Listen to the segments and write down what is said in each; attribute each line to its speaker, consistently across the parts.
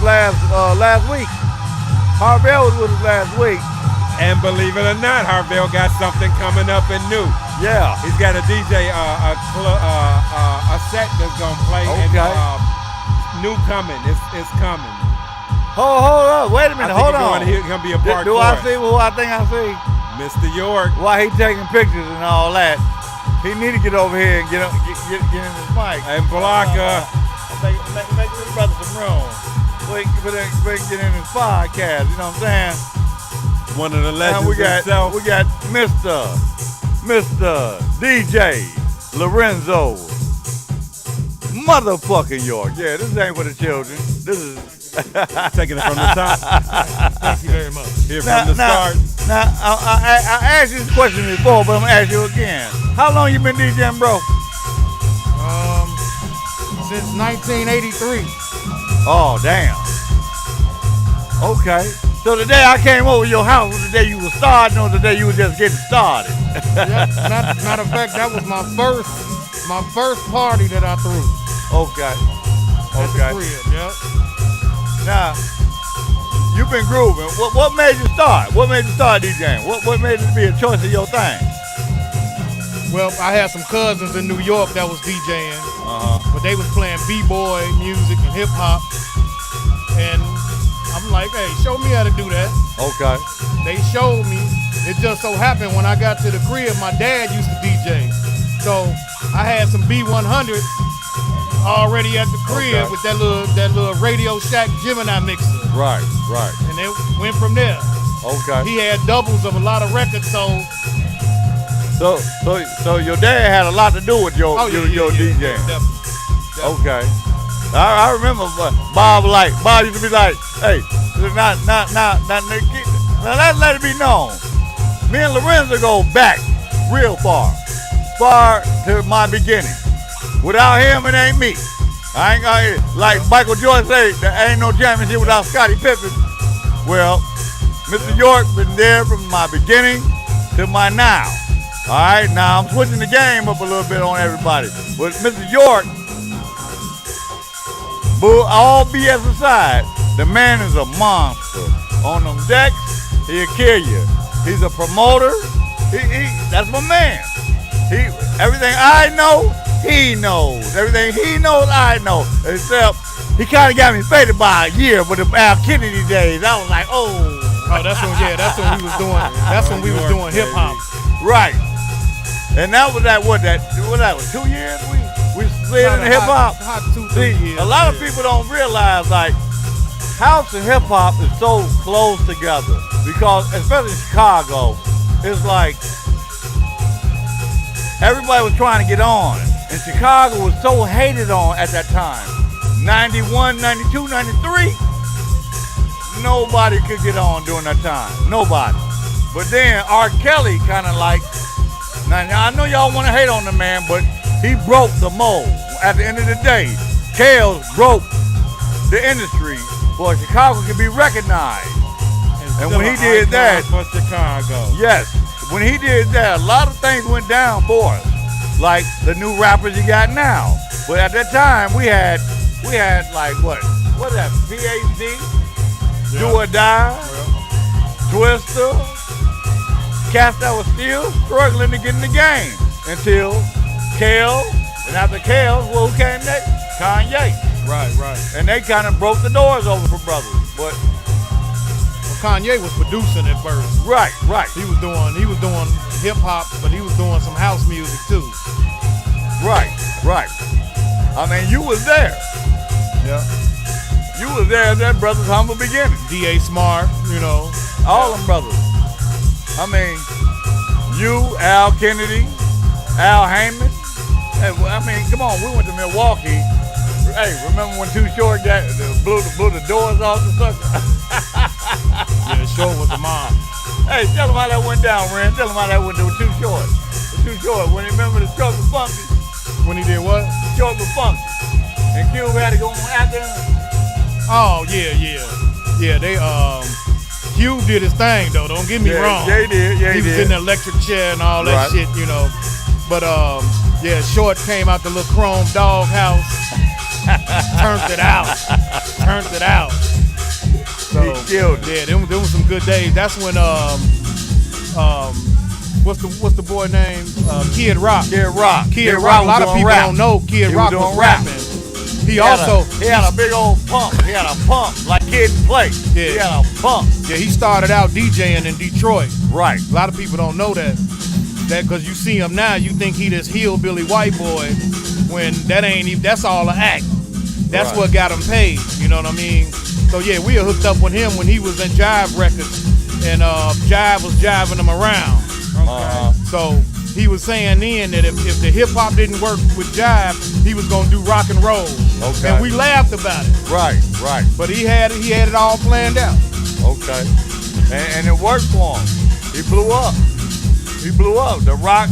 Speaker 1: last week. Harvell was with us last week.
Speaker 2: And believe it or not, Harvell got something coming up and new.
Speaker 1: Yeah.
Speaker 2: He's got a DJ, a set that's gonna play.
Speaker 1: Okay.
Speaker 2: And new coming. It's coming.
Speaker 1: Hold up. Wait a minute. Hold on.
Speaker 2: He's gonna be a part.
Speaker 1: Do I see who I think I see?
Speaker 2: Mr. York.
Speaker 1: Why he taking pictures and all that? He need to get over here and get in his mic.
Speaker 2: And Blanca.
Speaker 1: Make this brother some room. So he can get in his podcast. You know what I'm saying?
Speaker 2: One of the legends himself.
Speaker 1: We got Mr. DJ Lorenzo motherfucking York. Yeah, this ain't for the children. This is
Speaker 2: taking it from the top.
Speaker 3: Thank you very much.
Speaker 2: Here from the start.
Speaker 1: Now, I asked you this question before, but I'm gonna ask you again. How long you been DJing, bro?
Speaker 3: Since 1983.
Speaker 1: Oh, damn. Okay. So the day I came over to your house was the day you were starting or the day you were just getting started?
Speaker 3: Yeah, matter of fact, that was my first party that I threw.
Speaker 1: Okay.
Speaker 3: At the crib, yeah.
Speaker 1: Now, you've been grooving. What made you start? What made you start DJing? What made it be a choice of your thing?
Speaker 3: Well, I had some cousins in New York that was DJing, but they was playing b-boy music and hip hop, and I'm like, hey, show me how to do that. Okay. They showed me. It just so happened when I got to the crib, my dad used to DJ, so I had some B100s already at the crib with that little Radio Shack Gemini mixer.
Speaker 1: Right.
Speaker 3: And it went from there.
Speaker 1: Okay.
Speaker 3: He had doubles of a lot of records, so
Speaker 1: your dad had a lot to do with your DJing.
Speaker 3: Definitely.
Speaker 1: Okay. I remember Bob used to be like, hey, now let it be known. Me and Lorenzo go back real far to my beginning. Without him, it ain't me. I ain't gonna, like Michael Jordan say, there ain't no championship without Scottie Pippen. Well, Mr. York been there from my beginning to my now. All right, now I'm switching the game up a little bit on everybody. But Mr. York, all BS aside, the man is a monster. On them decks, he'll kill you. He's a promoter. That's my man. Everything I know, he knows. Everything he knows, I know. Except he kind of got me faded by a year with the Al Kennedy days. I was like, oh,
Speaker 3: that's when we was doing. That's when we was doing hip hop.
Speaker 1: Right. And that was what that was 2 years we slid into hip hop. See, a lot of people don't realize like house and hip hop is so close together because especially in Chicago, it's like everybody was trying to get on. And Chicago was so hated on at that time. 91, 92, 93, nobody could get on during that time. Nobody. But then R. Kelly kind of like, now I know y'all want to hate on the man, but he broke the mold. At the end of the day, Kales broke the industry for Chicago can be recognized. And when he did that,
Speaker 2: for Chicago.
Speaker 1: Yes, when he did that, a lot of things went down for us. Like the new rappers you got now. But at that time, we had like what is that? PhD, Do or Die, Twister, cats that was still struggling to get in the game until Kale, and after Kale, well, who came next? Kanye.
Speaker 3: Right.
Speaker 1: And they kind of broke the doors over for brothers. But
Speaker 3: Kanye was producing at first.
Speaker 1: Right.
Speaker 3: He was doing hip hop, but he was doing some house music too.
Speaker 1: Right. I mean, you was there.
Speaker 3: Yeah.
Speaker 1: You was there at that brother's humble beginning.
Speaker 3: D.A. Smart,
Speaker 1: all them brothers. I mean, you, Al Kennedy, Al Heyman. Hey, I mean, come on, we went to Milwaukee. Hey, remember when Too Short blew the doors off the sucker?
Speaker 3: Yeah, Short was the mom.
Speaker 1: Hey, tell them how that went down, Ren. Tell them how that went down with Too Short. Too Short, when you remember the Short was funky.
Speaker 3: When he did what?
Speaker 1: Short was funky. And Cube had to go on after him.
Speaker 3: Oh, yeah. Yeah, they, Hugh did his thing, though. Don't get me wrong.
Speaker 1: Yeah, he did.
Speaker 3: He was in the electric chair and all that shit, But, Short came out the little chrome dog house. Turned it out. So
Speaker 1: he killed it.
Speaker 3: yeah, them was some good days. That's when what's the boy name? Kid Rock.
Speaker 1: Kid Rock.
Speaker 3: Kid Rock. A lot of people don't know Kid Rock was rapping. He had
Speaker 1: a big old pump. He had a pump like Kid and Play.
Speaker 3: Yeah.
Speaker 1: He had a pump.
Speaker 3: Yeah, he started out DJing in Detroit.
Speaker 1: Right.
Speaker 3: A lot of people don't know that. That because you see him now, you think he this hillbilly white boy, when that ain't even. That's all an act. That's
Speaker 1: Right.
Speaker 3: what got him paid. You know what I mean? So yeah, we were hooked up with him when he was in Jive Records, and Jive was jiving him around. So he was saying then that if the hip hop didn't work with Jive, he was gonna do rock and roll.
Speaker 1: Okay.
Speaker 3: And we laughed about it.
Speaker 1: Right.
Speaker 3: But he had it all planned out.
Speaker 1: Okay. And it worked for him. He blew up. The rock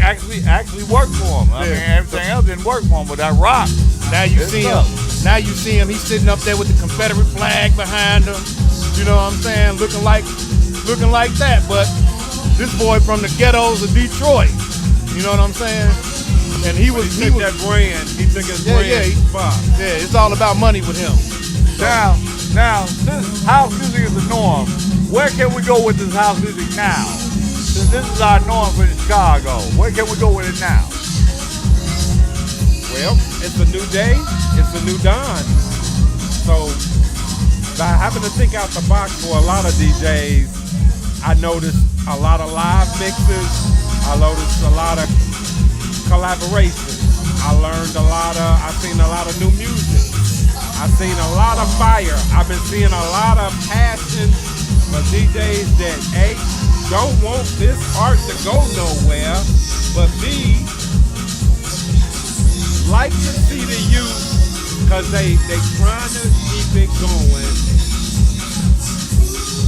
Speaker 1: actually worked for him. I mean, everything else didn't work for him, but that rock.
Speaker 3: Now you see him. He's sitting up there with the Confederate flag behind him. You know what I'm saying? Looking like that. But this boy from the ghettos of Detroit. You know what I'm saying? And he was
Speaker 2: that brand. He took his brand spot.
Speaker 3: Yeah, it's all about money with him.
Speaker 1: Now, since house music is the norm, where can we go with this house music now? Since this is our norm for Chicago, where can we go with it now?
Speaker 2: Well, it's a new day. It's a new dawn. So by having to think out the box for a lot of DJs, I noticed a lot of live mixes. I noticed a lot of collaborations. I've seen a lot of new music. I've seen a lot of fire. I've been seeing a lot of passion for DJs that A, don't want this art to go nowhere, but B, like to see the youth, because they trying to keep it going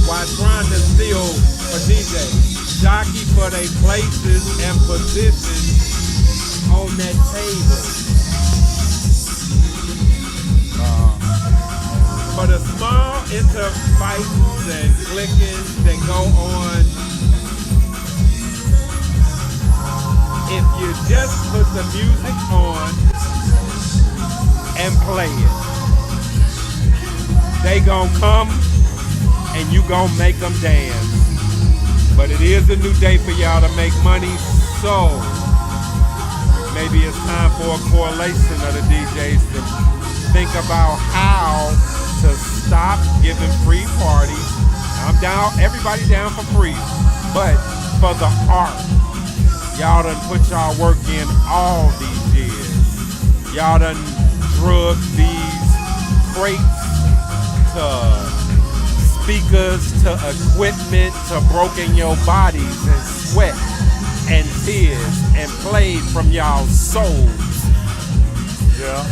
Speaker 2: while trying to steal a DJ. Jockey for their places and positions on that table. For the small interfights and clickings that go on, if you just put the music on and play it, they gon' come and you gon' make them dance. But it is a new day for y'all to make money, so maybe it's time for a correlation of the DJs to think about how to stop giving free parties. I'm down, everybody down for free, but for the art. Y'all done put y'all work in all these years. Y'all done drug these crates to speakers, to equipment, to broken your bodies and sweat and tears and played from y'all's souls.
Speaker 1: Yeah.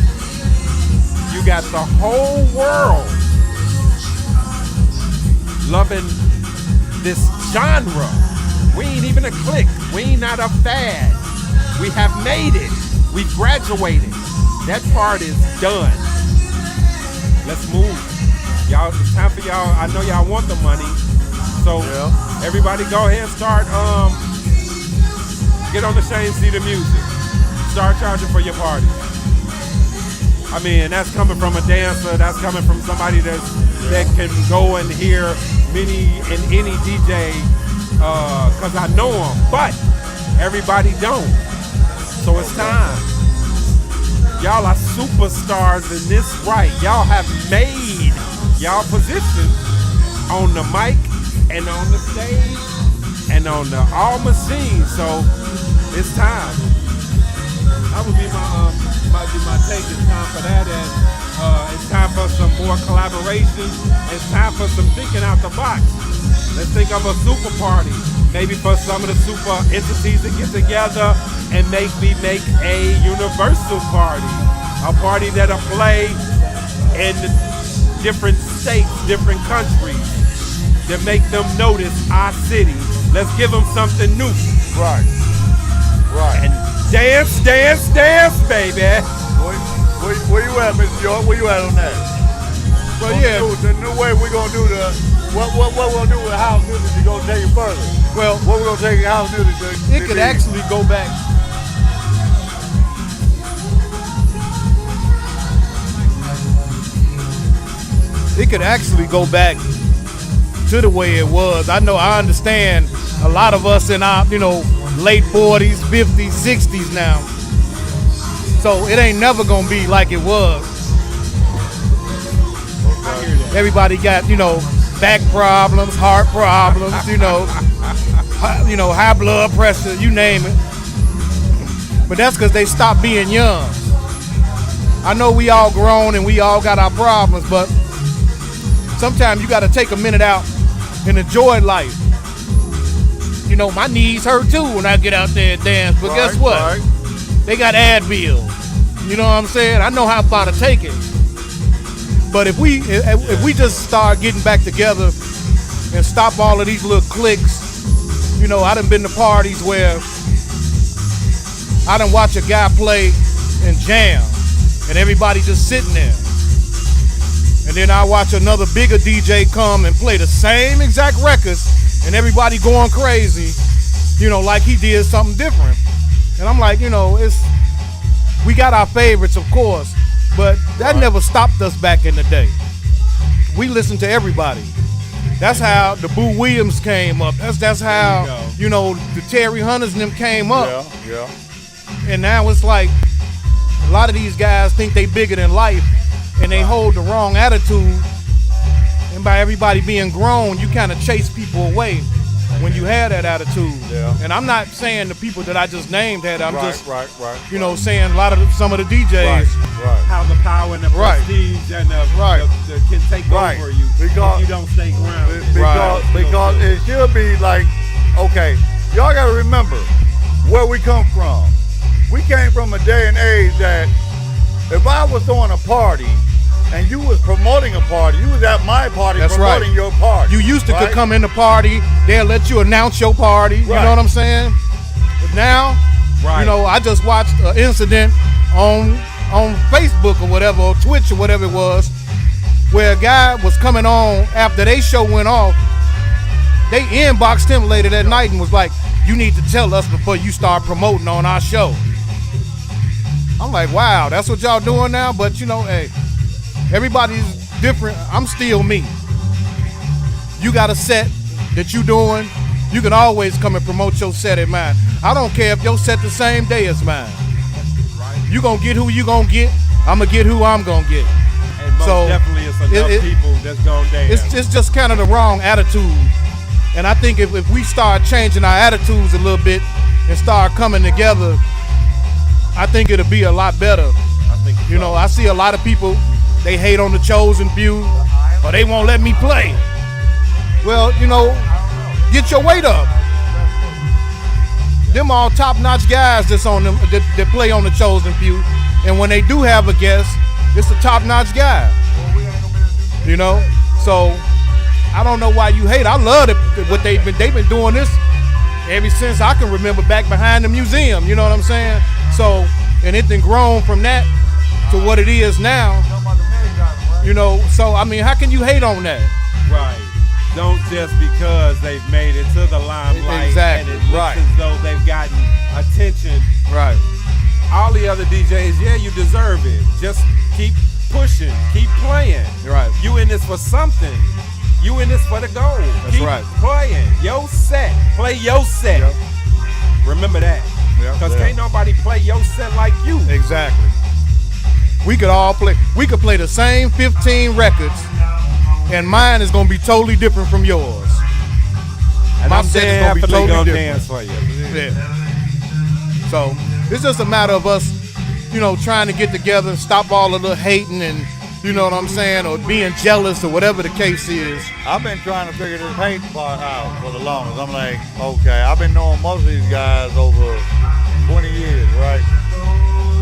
Speaker 2: You got the whole world loving this genre. We ain't even a clique. We ain't not a fad. We have made it. We graduated. That part is done. Let's move. Y'all, it's time for y'all. I know y'all want the money. So everybody go ahead and start, get on the Shane Cedar music. Start charging for your party. I mean, that's coming from a dancer. That's coming from somebody that can go and hear any DJ, cause I know them. But everybody don't. So it's time. Y'all are superstars in this right. Y'all have made y'all position on the mic and on the stage and on the all machines. So it's time. That would be my take. It's time for that, and it's time for some more collaborations. It's time for some thinking out the box. Let's think of a super party. Maybe for some of the super entities to get together and make a universal party. A party that'll play in different states, different countries, to make them notice our city. Let's give them something new.
Speaker 1: Right.
Speaker 2: And dance, dance, dance, baby.
Speaker 1: Where you at, Mr. York? Where you at on that?
Speaker 3: Well, yeah.
Speaker 1: The new way we're gonna do what we're gonna do with house music is gonna take it further.
Speaker 3: Well,
Speaker 1: what we're gonna take house music to?
Speaker 3: It could actually go back. It could actually go back to the way it was. I understand a lot of us in our, late 40s, 50s, 60s now. So it ain't never gonna be like it was. Everybody got, back problems, heart problems, high blood pressure, you name it. But that's because they stopped being young. I know we all grown and we all got our problems, but sometimes you got to take a minute out and enjoy life. My knees hurt too when I get out there and dance, but guess what? Right. They got Advil. You know what I'm saying? I know how far to take it. But if we just start getting back together and stop all of these little cliques, I done been to parties where I done watch a guy play and jam and everybody just sitting there. And then I watch another bigger DJ come and play the same exact records and everybody going crazy, like he did something different. And I'm like, we got our favorites, of course, but that never stopped us back in the day. We listened to everybody. That's how the Boo Williams came up. That's how, the Terry Hunters and them came up.
Speaker 1: Yeah.
Speaker 3: And now it's like a lot of these guys think they bigger than life and they hold the wrong attitude. And by everybody being grown, you kind of chase people away when you have that attitude.
Speaker 1: Yeah.
Speaker 3: And I'm not saying the people that I just named had. I'm just, saying some of the DJs.
Speaker 1: Right.
Speaker 2: How the power and the prestige and the can take over you if you don't stay grounded.
Speaker 1: Because it should be like, okay, y'all got to remember where we come from. We came from a day and age that if I was throwing a party and you was promoting a party, you was at my party promoting your party.
Speaker 3: You used to could come in the party, they'll let you announce your party, you know what I'm saying? But now, I just watched an incident on Facebook or whatever, or Twitch or whatever it was, where a guy was coming on after their show went off. They inboxed him later that night and was like, you need to tell us before you start promoting on our show. I'm like, wow, that's what y'all doing now? But hey, everybody's different. I'm still me. You got a set that you doing, you can always come and promote your set at mine. I don't care if your set the same day as mine. You gonna get who you gonna get, I'm gonna get who I'm gonna get.
Speaker 2: And most definitely it's enough people that's gonna dance.
Speaker 3: It's just kind of the wrong attitude. And I think if we start changing our attitudes a little bit and start coming together, I think it'll be a lot better.
Speaker 2: I think so.
Speaker 3: I see a lot of people, they hate on the chosen few, or they won't let me play. Well, get your weight up. Them all top-notch guys that's on them that play on the chosen few, and when they do have a guest, it's a top-notch guy. So I don't know why you hate. I love what they've been doing this ever since I can remember, back behind the museum. You know what I'm saying? So, and it done grown from that to what it is now. So I mean, how can you hate on that?
Speaker 2: Right. Don't just because they've made it to the limelight
Speaker 3: exactly.
Speaker 2: and it looks as though they've gotten attention.
Speaker 3: Right.
Speaker 2: All the other DJs, you deserve it. Just keep pushing, keep playing.
Speaker 3: Right.
Speaker 2: You in this for something. You in this for the goal.
Speaker 3: That's
Speaker 2: keep playing your set. Play your set.
Speaker 3: Yep.
Speaker 2: Remember that. Because can't nobody play your set like you.
Speaker 3: Exactly. We could all play. We could play the same 15 records, and mine is gonna be totally different from yours.
Speaker 2: And
Speaker 3: my set is gonna be totally different.
Speaker 2: Dance for you.
Speaker 3: Yeah. So it's just a matter of us, trying to get together and stop all of the hating and, you know what I'm saying, or being jealous or whatever the case is.
Speaker 1: I've been trying to figure this hate part out for the longest. I'm like, okay, I've been knowing most of these guys over 20 years, right?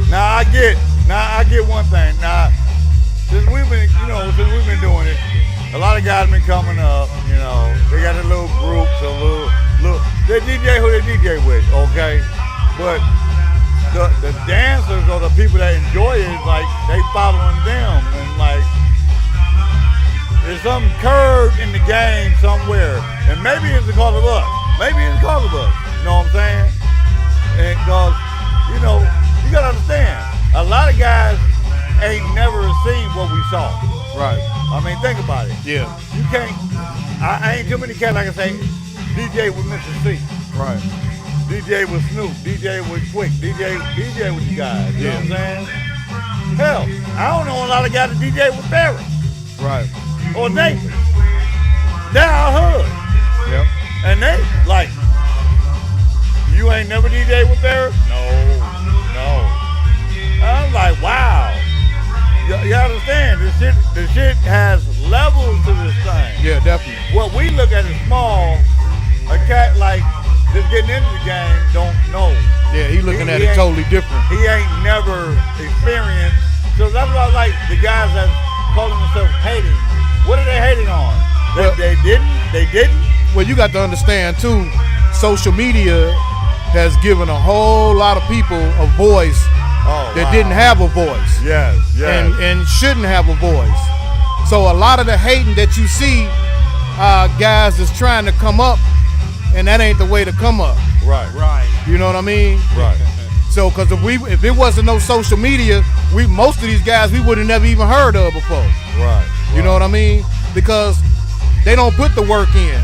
Speaker 1: Now I get one thing. Now, since we've been doing it, a lot of guys been coming up, they got their little groups, they DJ who they DJ with, okay? But the dancers or the people that enjoy it, like, they following them, and like, there's some curve in the game somewhere, and maybe it's because of us. You know what I'm saying? And because, you gotta understand, a lot of guys ain't never seen what we saw.
Speaker 3: Right.
Speaker 1: I mean, think about it.
Speaker 3: Yeah.
Speaker 1: You can't, I ain't too many cats I can say DJ with Mr. C.
Speaker 2: Right.
Speaker 1: DJ with Snoop. DJ with Quick. DJ with you guys. You know what I'm saying? Hell, I don't know a lot of guys that DJ with Ferris.
Speaker 2: Right.
Speaker 1: Or Nathan. They're our hood.
Speaker 2: Yep.
Speaker 1: And they, like, you ain't never DJ with Ferris? No. I'm like, wow. You understand? The shit has levels to this thing.
Speaker 2: Yeah, definitely.
Speaker 1: What we look at is small. A cat like just getting into the game don't know.
Speaker 2: Yeah, he looking at it totally different.
Speaker 1: He ain't never experienced. So that's why I like the guys that calling themselves hating. What are they hating on? They didn't.
Speaker 2: Well, you got to understand too, social media has given a whole lot of people a voice that didn't have a voice.
Speaker 1: Yes.
Speaker 2: And shouldn't have a voice. So a lot of the hating that you see, guys is trying to come up, and that ain't the way to come up.
Speaker 1: Right.
Speaker 2: You know what I mean?
Speaker 1: Right.
Speaker 2: So, because if it wasn't no social media, most of these guys we would have never even heard of before.
Speaker 1: Right.
Speaker 2: You know what I mean? Because they don't put the work in.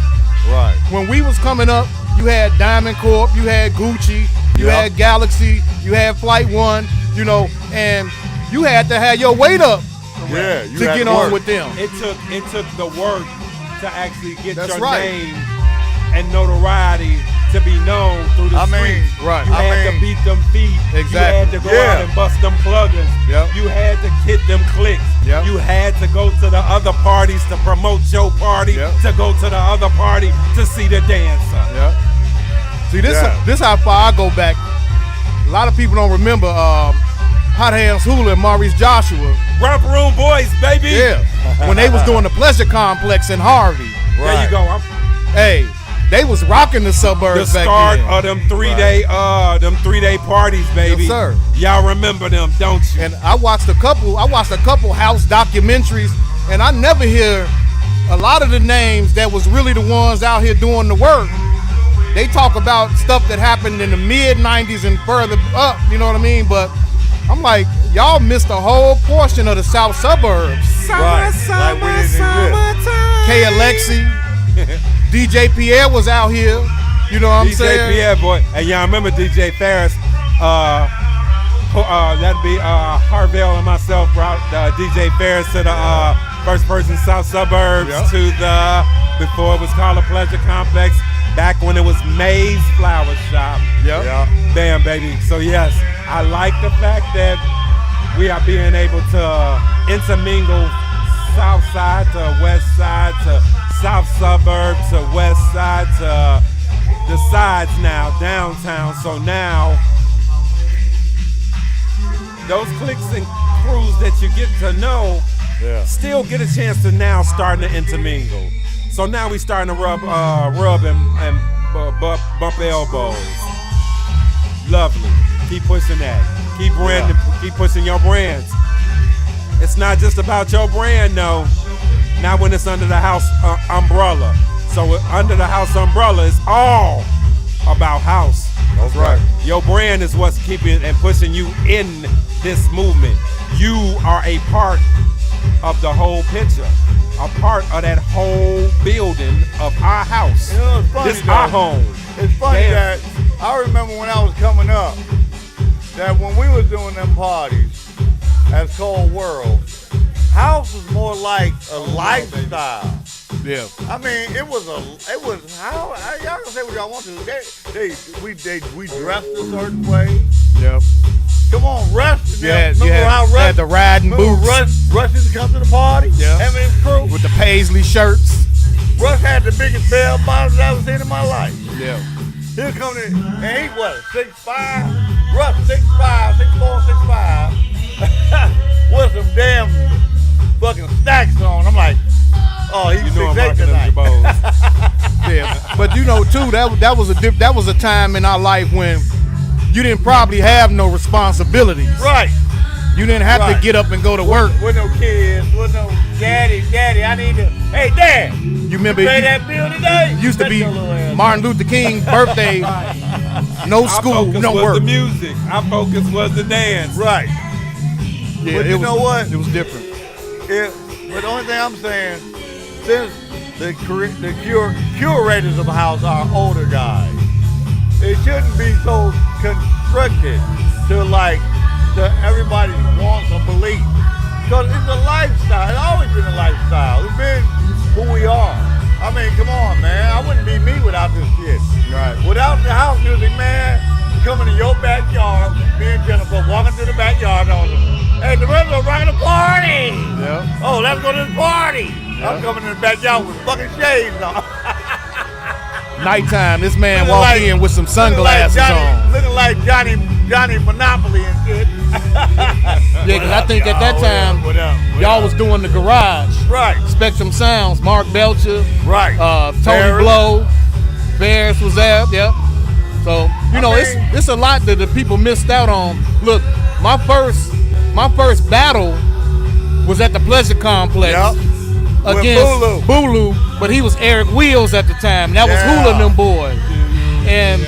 Speaker 1: Right.
Speaker 2: When we was coming up, you had Diamond Corp, you had Gucci, you had Galaxy, you had Flight One, you know, and you had to have your weight up
Speaker 1: to
Speaker 2: get on with them.
Speaker 4: It took the work to actually get your
Speaker 2: right.
Speaker 4: name and notoriety to be known through the streets.
Speaker 2: Right.
Speaker 4: You had to beat them feet.
Speaker 2: Exactly.
Speaker 4: You had to go out and bust them pluggers.
Speaker 2: Yep.
Speaker 4: You had to hit them clicks.
Speaker 2: Yep.
Speaker 4: You had to go to the other parties to promote your party, to go to the other party to see the dancer.
Speaker 2: Yep. See, this how far I go back. A lot of people don't remember Hot Hands Hula and Maurice Joshua.
Speaker 4: Romper Room Boys, baby.
Speaker 2: Yeah. When they was doing the Pleasure Complex in Harvey.
Speaker 4: There you go.
Speaker 2: Hey, they was rocking the suburbs
Speaker 4: the
Speaker 2: back
Speaker 4: start
Speaker 2: then.
Speaker 4: of them 3-day parties, baby.
Speaker 2: Yes, sir.
Speaker 4: Y'all remember them, don't you?
Speaker 2: And I watched a couple house documentaries, and I never hear a lot of the names that was really the ones out here doing the work. They talk about stuff that happened in the mid-90s and further up, you know what I mean? But I'm like, y'all missed a whole portion of the south suburbs.
Speaker 1: Right. Like we didn't exist.
Speaker 2: K. Alexi, DJ Pierre was out here, you know what I'm saying?
Speaker 4: DJ Pierre, boy. And y'all remember DJ Ferris, that'd be Harvell and myself brought DJ Ferris to the first person south suburbs to the, before it was called a Pleasure Complex, back when it was May's Flower Shop. Bam, baby. So yes, I like the fact that we are being able to intermingle south side to west side to south suburb to west side to the sides now, downtown. So now, those cliques and crews that you get to know still get a chance to now starting to intermingle. So now we starting to rub and bump elbows. Lovely. Keep pushing that. Keep branding. Keep pushing your brands. It's not just about your brand, no. Not when it's under the house umbrella. So under the house umbrella is all about house.
Speaker 1: That's right.
Speaker 4: Your brand is what's keeping and pushing you in this movement. You are a part of the whole picture, a part of that whole building of our house.
Speaker 1: You know, it's funny,
Speaker 4: this our home.
Speaker 1: It's funny that I remember when I was coming up that when we was doing them parties as Cold World, house was more like a lifestyle.
Speaker 2: Yeah.
Speaker 1: I mean, it was how y'all can say what y'all want to. We dressed a certain way.
Speaker 2: Yep.
Speaker 1: Come on, Rush.
Speaker 2: You had the riding boots.
Speaker 1: Rush used to come to the party.
Speaker 2: Yeah.
Speaker 1: Eminem's crew.
Speaker 2: With the paisley shirts.
Speaker 1: Rush had the biggest bell bottoms I've ever seen in my life.
Speaker 2: Yeah.
Speaker 1: He'll come in, and he was 6'5". Rush 6'5", 6'4", 6'5". With some damn fucking stacks on. I'm like, oh, he's 6'8" tonight.
Speaker 2: Yeah, but you know too, that was a time in our life when you didn't probably have no responsibilities.
Speaker 1: Right.
Speaker 2: You didn't have to get up and go to work.
Speaker 1: With no kids, with no daddy, I need to. Hey, Dad.
Speaker 2: You remember
Speaker 1: pay that bill today?
Speaker 2: Used to be Martin Luther King's birthday. No school, no work.
Speaker 4: The music. Our focus was the dance.
Speaker 1: Right.
Speaker 2: Yeah,
Speaker 1: but you know what?
Speaker 2: It was different.
Speaker 1: But the only thing I'm saying, since the curators of the house are older guys. It shouldn't be so constricted to everybody's wants or beliefs. Because it's a lifestyle. It's always been a lifestyle. It's been who we are. I mean, come on, man. I wouldn't be me without this shit.
Speaker 3: Right.
Speaker 1: Without the house music, man, coming to your backyard, me and Jennifer walking through the backyard, hey, the rest of rocking the party.
Speaker 3: Yeah.
Speaker 1: Oh, let's go to the party.
Speaker 3: Yeah.
Speaker 1: I'm coming in the backyard with fucking shades on.
Speaker 3: Nighttime, this man
Speaker 1: Looking
Speaker 3: walked
Speaker 1: like-
Speaker 3: in with some sunglasses on.
Speaker 1: Looking like Johnny Monopoly and shit.
Speaker 3: Yeah, because I think at that time, y'all was doing the garage.
Speaker 1: Right.
Speaker 3: Spectrum Sounds, Mark Belcher,
Speaker 1: Right.
Speaker 3: Tony
Speaker 1: Barrett.
Speaker 3: Blow, Ferris was there, yeah. So, you know,
Speaker 1: mean-
Speaker 3: it's a lot that the people missed out on. Look, my first battle was at the Pleasure Complex.
Speaker 1: Yep. With
Speaker 3: Against Bulu, but he was Eric Wheels at the time. That was
Speaker 1: Yeah.
Speaker 3: Hula and them boys. And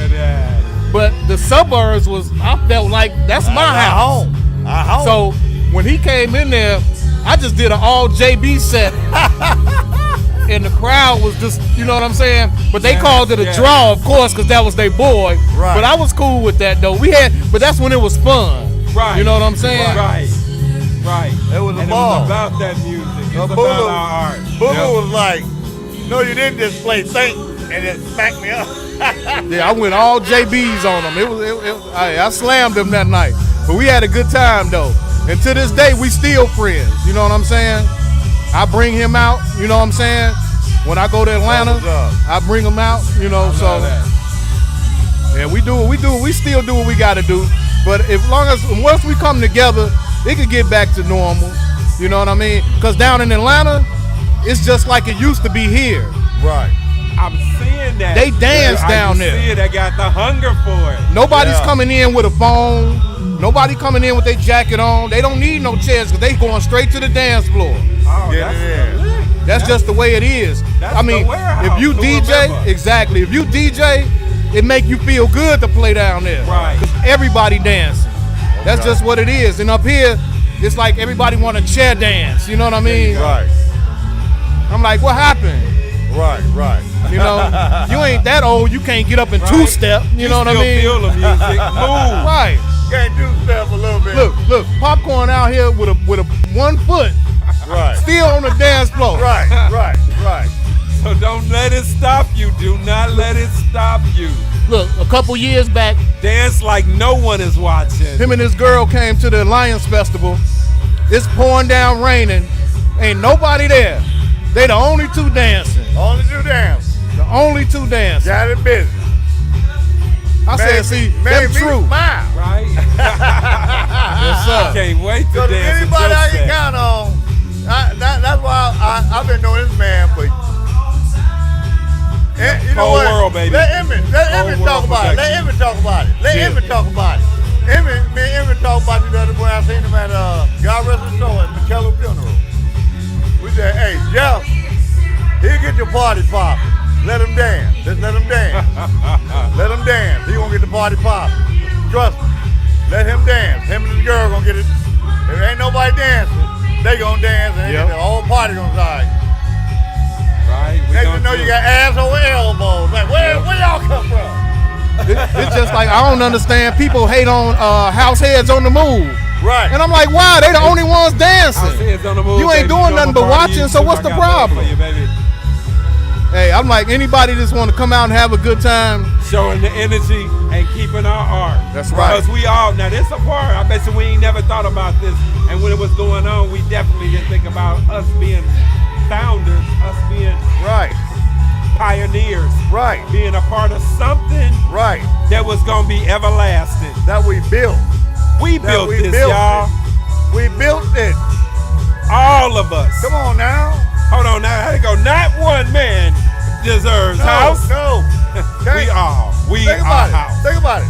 Speaker 3: but the suburbs I felt like that's my house.
Speaker 1: Our home.
Speaker 3: So when he came in there, I just did an all JB set. And the crowd was just, you know what I'm saying? But they called it a draw, of course, because that was their boy.
Speaker 1: Right.
Speaker 3: But I was cool with that though. But that's when it was fun.
Speaker 4: Right.
Speaker 3: You know what I'm saying?
Speaker 4: Right. Right.
Speaker 1: It was a
Speaker 4: and
Speaker 1: ball.
Speaker 4: It was about that music. It's
Speaker 1: Boo
Speaker 4: about our art.
Speaker 1: was like, no, you didn't just play Think and it smacked me up.
Speaker 3: Yeah, I went all JBs on them. I slammed them that night. But we had a good time though. And to this day, we still friends. You know what I'm saying? I bring him out. You know what I'm saying? When I go to Atlanta,
Speaker 1: What's up?
Speaker 3: I bring him out. You know,
Speaker 4: I
Speaker 3: so
Speaker 4: love that.
Speaker 3: yeah, we do what we do. We still do what we got to do. But once we come together, it could get back to normal. You know what I mean? Because down in Atlanta, it's just like it used to be here.
Speaker 1: Right.
Speaker 4: I'm seeing that.
Speaker 3: They dance down there.
Speaker 4: I see it. I got the hunger for it.
Speaker 3: Nobody's
Speaker 1: Yeah.
Speaker 3: coming in with a phone. Nobody coming in with their jacket on. They don't need no chairs because they going straight to the dance floor.
Speaker 4: Oh,
Speaker 1: Get
Speaker 4: that's
Speaker 1: it in.
Speaker 4: lit.
Speaker 3: That's just the way it is.
Speaker 4: That's
Speaker 3: I mean,
Speaker 4: the warehouse,
Speaker 3: if you
Speaker 4: so
Speaker 3: DJ,
Speaker 4: remember.
Speaker 3: exactly. If you DJ, it make you feel good to play down there.
Speaker 4: Right.
Speaker 3: 'Cause everybody dancing. That's just what it is. And up here, it's like everybody want a chair dance. You know what I mean?
Speaker 1: Right.
Speaker 3: I'm like, what happened?
Speaker 1: Right.
Speaker 3: You know, you ain't that old. You can't get up and two-step. You know what I
Speaker 4: still
Speaker 3: mean?
Speaker 4: feel the music. Move.
Speaker 3: Right.
Speaker 1: Can't do stuff a little bit.
Speaker 3: Look, Popcorn out here with a 1 foot,
Speaker 1: Right.
Speaker 3: still on the dance floor.
Speaker 1: Right.
Speaker 4: So don't let it stop you. Do not let it stop you.
Speaker 3: Look, a couple years back,
Speaker 4: Dance like no one is watching.
Speaker 3: him and his girl came to the Lions Festival. It's pouring down, raining. Ain't nobody there. They the only two dancing.
Speaker 1: Only do dance.
Speaker 3: The only two dancing.
Speaker 1: Got it business.
Speaker 3: I said, see,
Speaker 1: made
Speaker 3: them
Speaker 1: me
Speaker 3: true.
Speaker 1: smile.
Speaker 4: Right?
Speaker 3: Yes, sir.
Speaker 4: Can't wait to
Speaker 1: Because
Speaker 4: dance.
Speaker 1: anybody I
Speaker 4: until
Speaker 1: can
Speaker 4: set.
Speaker 1: count on, that's why I've been knowing this man for. And you know
Speaker 4: Whole
Speaker 1: what?
Speaker 4: world, baby.
Speaker 1: Let Emmett
Speaker 4: Whole
Speaker 1: talk
Speaker 4: world
Speaker 1: about it. Let
Speaker 4: production.
Speaker 1: Emmett talk about it. Let
Speaker 3: Yeah.
Speaker 1: Emmett talk about it. Me and Emmett talked about it the other morning. I seen him at God Rest His Soul at McKellar Funeral. We said, hey, Jeff, he'll get your party popping. Let him dance. Just let him dance. Let him dance. He gonna get the party popping. Trust me. Let him dance. Him and his girl gonna get it. If ain't nobody dancing, they gonna dance and
Speaker 3: Yep.
Speaker 1: the whole party gonna start.
Speaker 4: Right? We
Speaker 1: Next
Speaker 4: gonna
Speaker 1: you know
Speaker 4: do
Speaker 1: you
Speaker 4: it.
Speaker 1: got ass over elbows. Like where y'all come from?
Speaker 3: It's just like, I don't understand. People hate on house heads on the move.
Speaker 1: Right.
Speaker 3: And I'm like, why? They the only ones
Speaker 4: Our
Speaker 3: dancing.
Speaker 4: heads on the move,
Speaker 3: You ain't
Speaker 4: baby.
Speaker 3: doing
Speaker 4: You
Speaker 3: nothing
Speaker 4: know
Speaker 3: but
Speaker 4: my party
Speaker 3: watching,
Speaker 4: is
Speaker 3: so
Speaker 4: too.
Speaker 3: what's
Speaker 4: I
Speaker 3: the
Speaker 4: got love
Speaker 3: problem?
Speaker 4: for you, baby.
Speaker 3: Hey, I'm like, anybody just want to come out and have a good time.
Speaker 4: Showing the energy and keeping our art.
Speaker 3: That's right.
Speaker 4: Because we all, now this a part, I bet you we ain't never thought about this. And when it was going on, we definitely didn't think about us being founders, us being
Speaker 1: Right.
Speaker 4: pioneers,
Speaker 1: Right.
Speaker 4: being a part of something
Speaker 1: Right.
Speaker 4: that was going to be everlasting.
Speaker 1: That we built.
Speaker 4: We
Speaker 1: That
Speaker 4: built
Speaker 1: we
Speaker 4: this,
Speaker 1: built
Speaker 4: y'all.
Speaker 1: We built it.
Speaker 4: All of us.
Speaker 1: Come on now.
Speaker 4: Hold on now. How to go? Not one man deserves house.
Speaker 1: No.
Speaker 4: We all. We
Speaker 1: Think
Speaker 4: are
Speaker 1: about it.
Speaker 4: house.
Speaker 1: Think about it.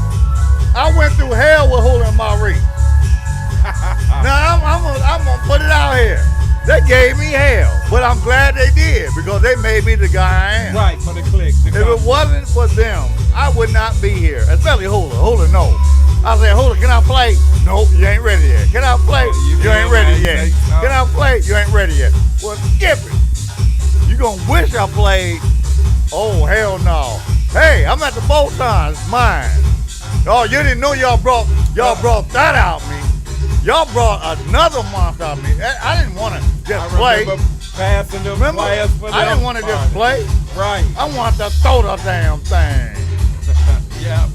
Speaker 1: I went through hell with Hula and Marie. Now I'm gonna put it out here. They gave me hell, but I'm glad they did because they made me the guy I am.
Speaker 4: Right, for the clicks.
Speaker 1: If it wasn't for them, I would not be here. Especially Hula. Hula, no. I said, Hula, can I play? Nope, you ain't ready yet. Can I play?
Speaker 4: You
Speaker 1: You ain't
Speaker 4: ain't
Speaker 1: ready
Speaker 4: ready
Speaker 1: yet.
Speaker 4: yet.
Speaker 1: Can I play? You ain't ready yet. Well, skip it. You gonna wish I played. Oh, hell no. Hey, I'm at the Bolton. It's mine. Oh, you didn't know y'all brought that out me. Y'all brought another monster out me. I didn't want to just play.
Speaker 4: Passing them
Speaker 1: Remember?
Speaker 4: players for
Speaker 1: I didn't want to just play.
Speaker 4: Right.
Speaker 1: I wanted to throw the damn thing.
Speaker 4: Yeah.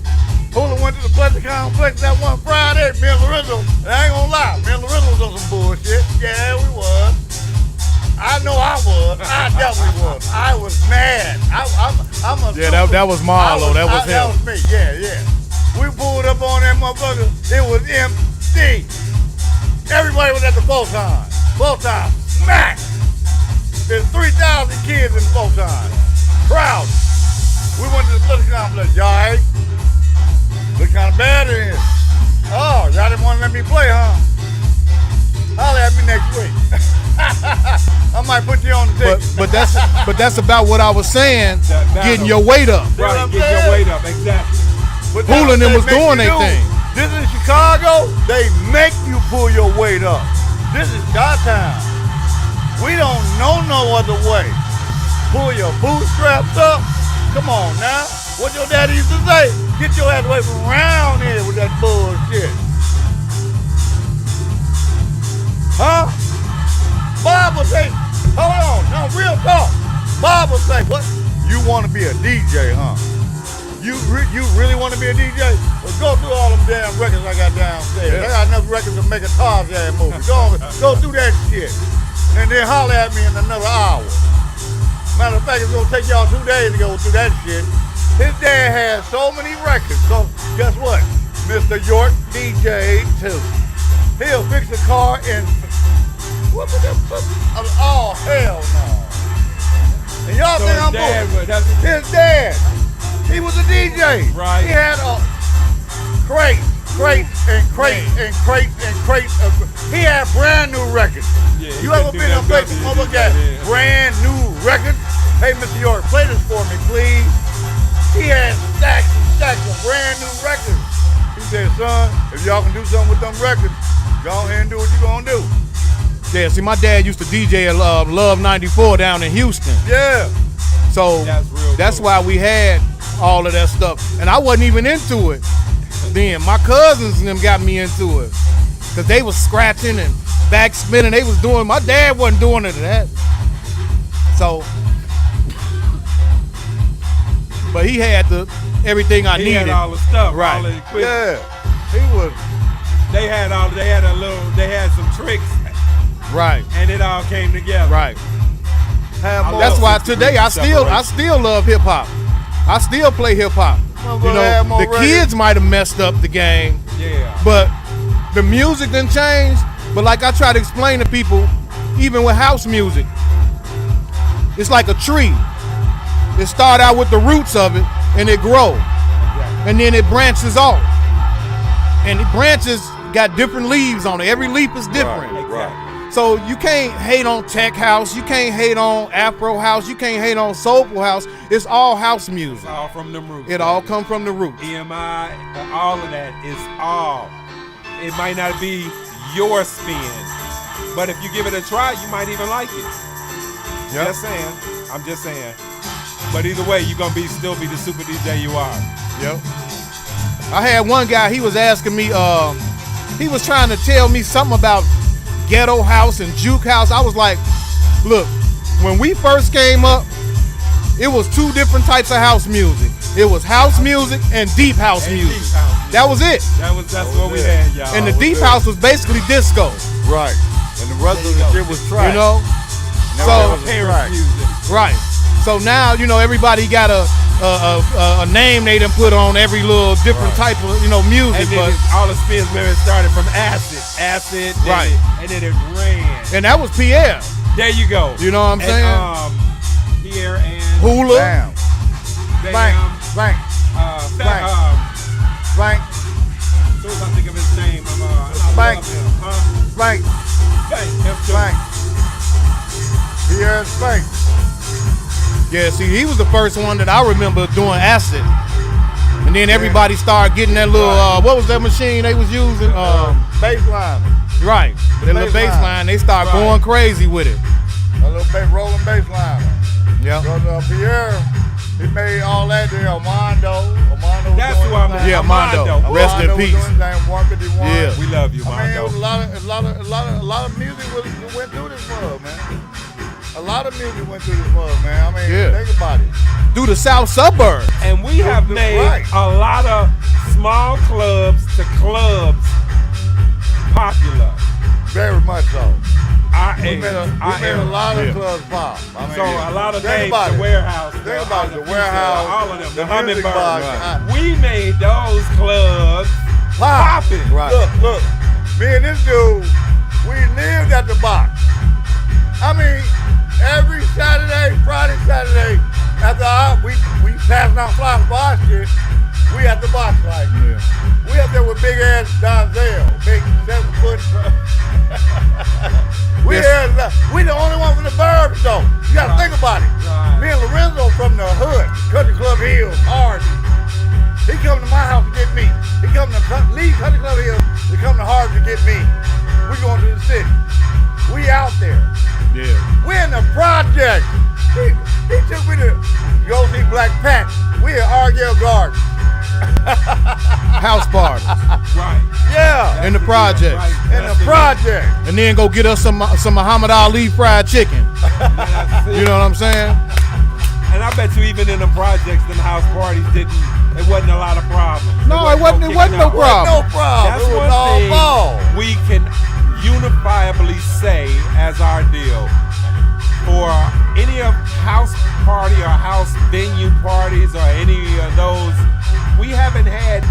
Speaker 1: Hula went to the Pleasure Complex that one Friday. Me and Lorenzo, and I ain't gonna lie, me and Lorenzo was on some bullshit. Yeah, we was. I know I was. I definitely was. I was mad. I'm a
Speaker 3: Yeah, that was Marlo. That was him.
Speaker 1: That was me. Yeah. We pulled up on that motherfucker. It was empty. Everybody was at the Bolton. Bolton smack. There's 3,000 kids in Bolton. Crowd. We went to the Pleasure Complex. Y'all right? Look kind of bad in here. Oh, y'all didn't want to let me play, huh? Holler at me next week. I might put you on the ticket.
Speaker 3: But that's about what I was saying. Getting your weight up.
Speaker 4: Right, getting your weight up, exactly.
Speaker 1: But
Speaker 3: Hula and them
Speaker 1: they
Speaker 3: was
Speaker 1: make
Speaker 3: doing
Speaker 1: you
Speaker 3: their
Speaker 1: do.
Speaker 3: thing.
Speaker 1: This is Chicago. They make you pull your weight up. This is Chi-Town. We don't know no other way. Pull your bootstraps up. Come on now. What your daddy used to say? Get your ass away from around here with that bullshit. Huh? Bob will say, hold on, now real talk. Bob will say, what? You want to be a DJ, huh? You really want to be a DJ? Well, go through all them damn records I got downstairs. I got enough records to make a Tarzan movie. Go through that shit. And then holler at me in another hour. Matter of fact, it's gonna take y'all 2 days to go through that shit. His dad has so many records, so guess what? Mr. York DJ too. He'll fix a car in what was that? Oh hell no. And y'all think I'm bullshit. His dad. He was a DJ.
Speaker 4: Right.
Speaker 1: He had a crates and crates. He had brand new records.
Speaker 4: Yeah,
Speaker 1: You ever been in a place where mother got brand new records? Hey, Mr. York, play this for me, please. He had stacks and stacks of brand new records. He said, son, if y'all can do something with them records, go ahead and do what you're gonna do.
Speaker 3: Yeah, see, my dad used to DJ at Love 94 down in Houston.
Speaker 1: Yeah.
Speaker 3: So that's why we had all of that stuff. And I wasn't even into it then. My cousins and them got me into it. Because they was scratching and back spinning. They was doing, my dad wasn't doing it to that. So, but he had everything I needed.
Speaker 4: He had all the stuff,
Speaker 3: right?
Speaker 4: All the equipment.
Speaker 1: Yeah. He was.
Speaker 4: They had some tricks,
Speaker 3: Right.
Speaker 4: and it all came together.
Speaker 3: Right. That's why today I still love hip hop. I still play hip hop. You know, the kids might have messed up the game.
Speaker 4: Yeah.
Speaker 3: But the music done changed. But like I try to explain to people, even with house music, it's like a tree. It start out with the roots of it and it grow. And then it branches off. And the branches got different leaves on it. Every leaf is different.
Speaker 1: Right.
Speaker 3: So you can't hate on tech house, you can't hate on Afro house, you can't hate on soulful house. It's all house music.
Speaker 4: It's all from the roots.
Speaker 3: It all come from the roots.
Speaker 4: EMI, all of that is all. It might not be your spin, but if you give it a try, you might even like it.
Speaker 3: Yep.
Speaker 4: Just saying. I'm just saying. But either way, you're gonna still be the super DJ you are.
Speaker 3: Yep. I had one guy, he was asking me, he was trying to tell me something about ghetto house and juke house. I was like, look, when we first came up, it was two different types of house music. It was house music and deep house music. That was it.
Speaker 4: That's what we had, y'all.
Speaker 3: And the deep house was basically disco.
Speaker 1: Right. And the rest of the shit was trash.
Speaker 3: You know? So
Speaker 4: parents' music.
Speaker 3: right. So now, you know, everybody got a name they done put on every little different type of, you know, music.
Speaker 4: And then all the spins, remember, it started from acid,
Speaker 3: right.
Speaker 4: And then it ran.
Speaker 3: And that was Pierre.
Speaker 4: There you go.
Speaker 3: You know what I'm saying?
Speaker 4: Pierre and
Speaker 3: Hula.
Speaker 1: Bam. Bang. Bang.
Speaker 4: Bang.
Speaker 1: Bang.
Speaker 4: As soon as I think of his name,
Speaker 1: Bang.
Speaker 4: Bang.
Speaker 1: Bang.
Speaker 4: Bang. Him too.
Speaker 1: Bang. Pierre Spank.
Speaker 3: Yeah, see, he was the first one that I remember doing acid. And then everybody started getting that little, what was that machine they was using?
Speaker 1: Baseline.
Speaker 3: Right, that little bass line. They start going crazy with it.
Speaker 1: A little rolling bass line.
Speaker 3: Yep.
Speaker 1: Brother Pierre, he made all that there. Armando was
Speaker 2: That's
Speaker 1: doing
Speaker 2: who I'm.
Speaker 1: his thing.
Speaker 3: Yeah, Mondo. Rest in
Speaker 1: Armando was
Speaker 3: peace.
Speaker 1: doing his thing, 151.
Speaker 3: Yeah.
Speaker 2: We love you,
Speaker 1: I mean, it
Speaker 2: Mondo.
Speaker 1: was a lot of music went through this mug, man. A lot of music went through this mug, man. I mean,
Speaker 3: Yeah.
Speaker 1: think about it.
Speaker 3: Through the south suburbs.
Speaker 2: And we have made
Speaker 1: Right.
Speaker 2: a lot of small clubs to clubs popular.
Speaker 1: Very much so. We
Speaker 2: We
Speaker 1: made a lot of clubs pop. I mean,
Speaker 2: So a lot of
Speaker 1: think
Speaker 2: names,
Speaker 1: about
Speaker 2: the
Speaker 1: it.
Speaker 2: warehouse,
Speaker 1: Think about it, the warehouse,
Speaker 2: all of them, the
Speaker 1: the music
Speaker 2: hummingbird.
Speaker 1: box.
Speaker 2: We made those clubs popping.
Speaker 3: Right.
Speaker 1: Look, me and this dude, we lived at the box. I mean, every Saturday, Friday, Saturday, after we passing out flyers for our shit, we at the box like.
Speaker 3: Yeah.
Speaker 1: We up there with big ass Donzel, big 7 foot. we the only one from the burbs though. You gotta think about it.
Speaker 2: Right.
Speaker 1: Me and Lorenzo from the hood, Country Club Hills, Harvey. He come to my house to get me. He come to leave Country Club Hills to come to Harvey to get me. We going to the city. We out there.
Speaker 3: Yeah.
Speaker 1: We in the project. He took me to go see Black Pat. We at Argyle Garden.
Speaker 3: House party.
Speaker 2: Right.
Speaker 1: Yeah.
Speaker 3: In the project.
Speaker 1: In the project.
Speaker 3: And then go get us some Muhammad Ali fried chicken. You know what I'm saying?
Speaker 2: And I bet you even in the projects, them house parties it wasn't a lot of problems.
Speaker 3: No, it wasn't no problem.
Speaker 1: No problem.
Speaker 2: That's
Speaker 1: It was
Speaker 2: one
Speaker 1: all
Speaker 2: thing
Speaker 1: ball.
Speaker 2: we can unifiably say as our deal. For any of house party or house venue parties or any of those, we haven't had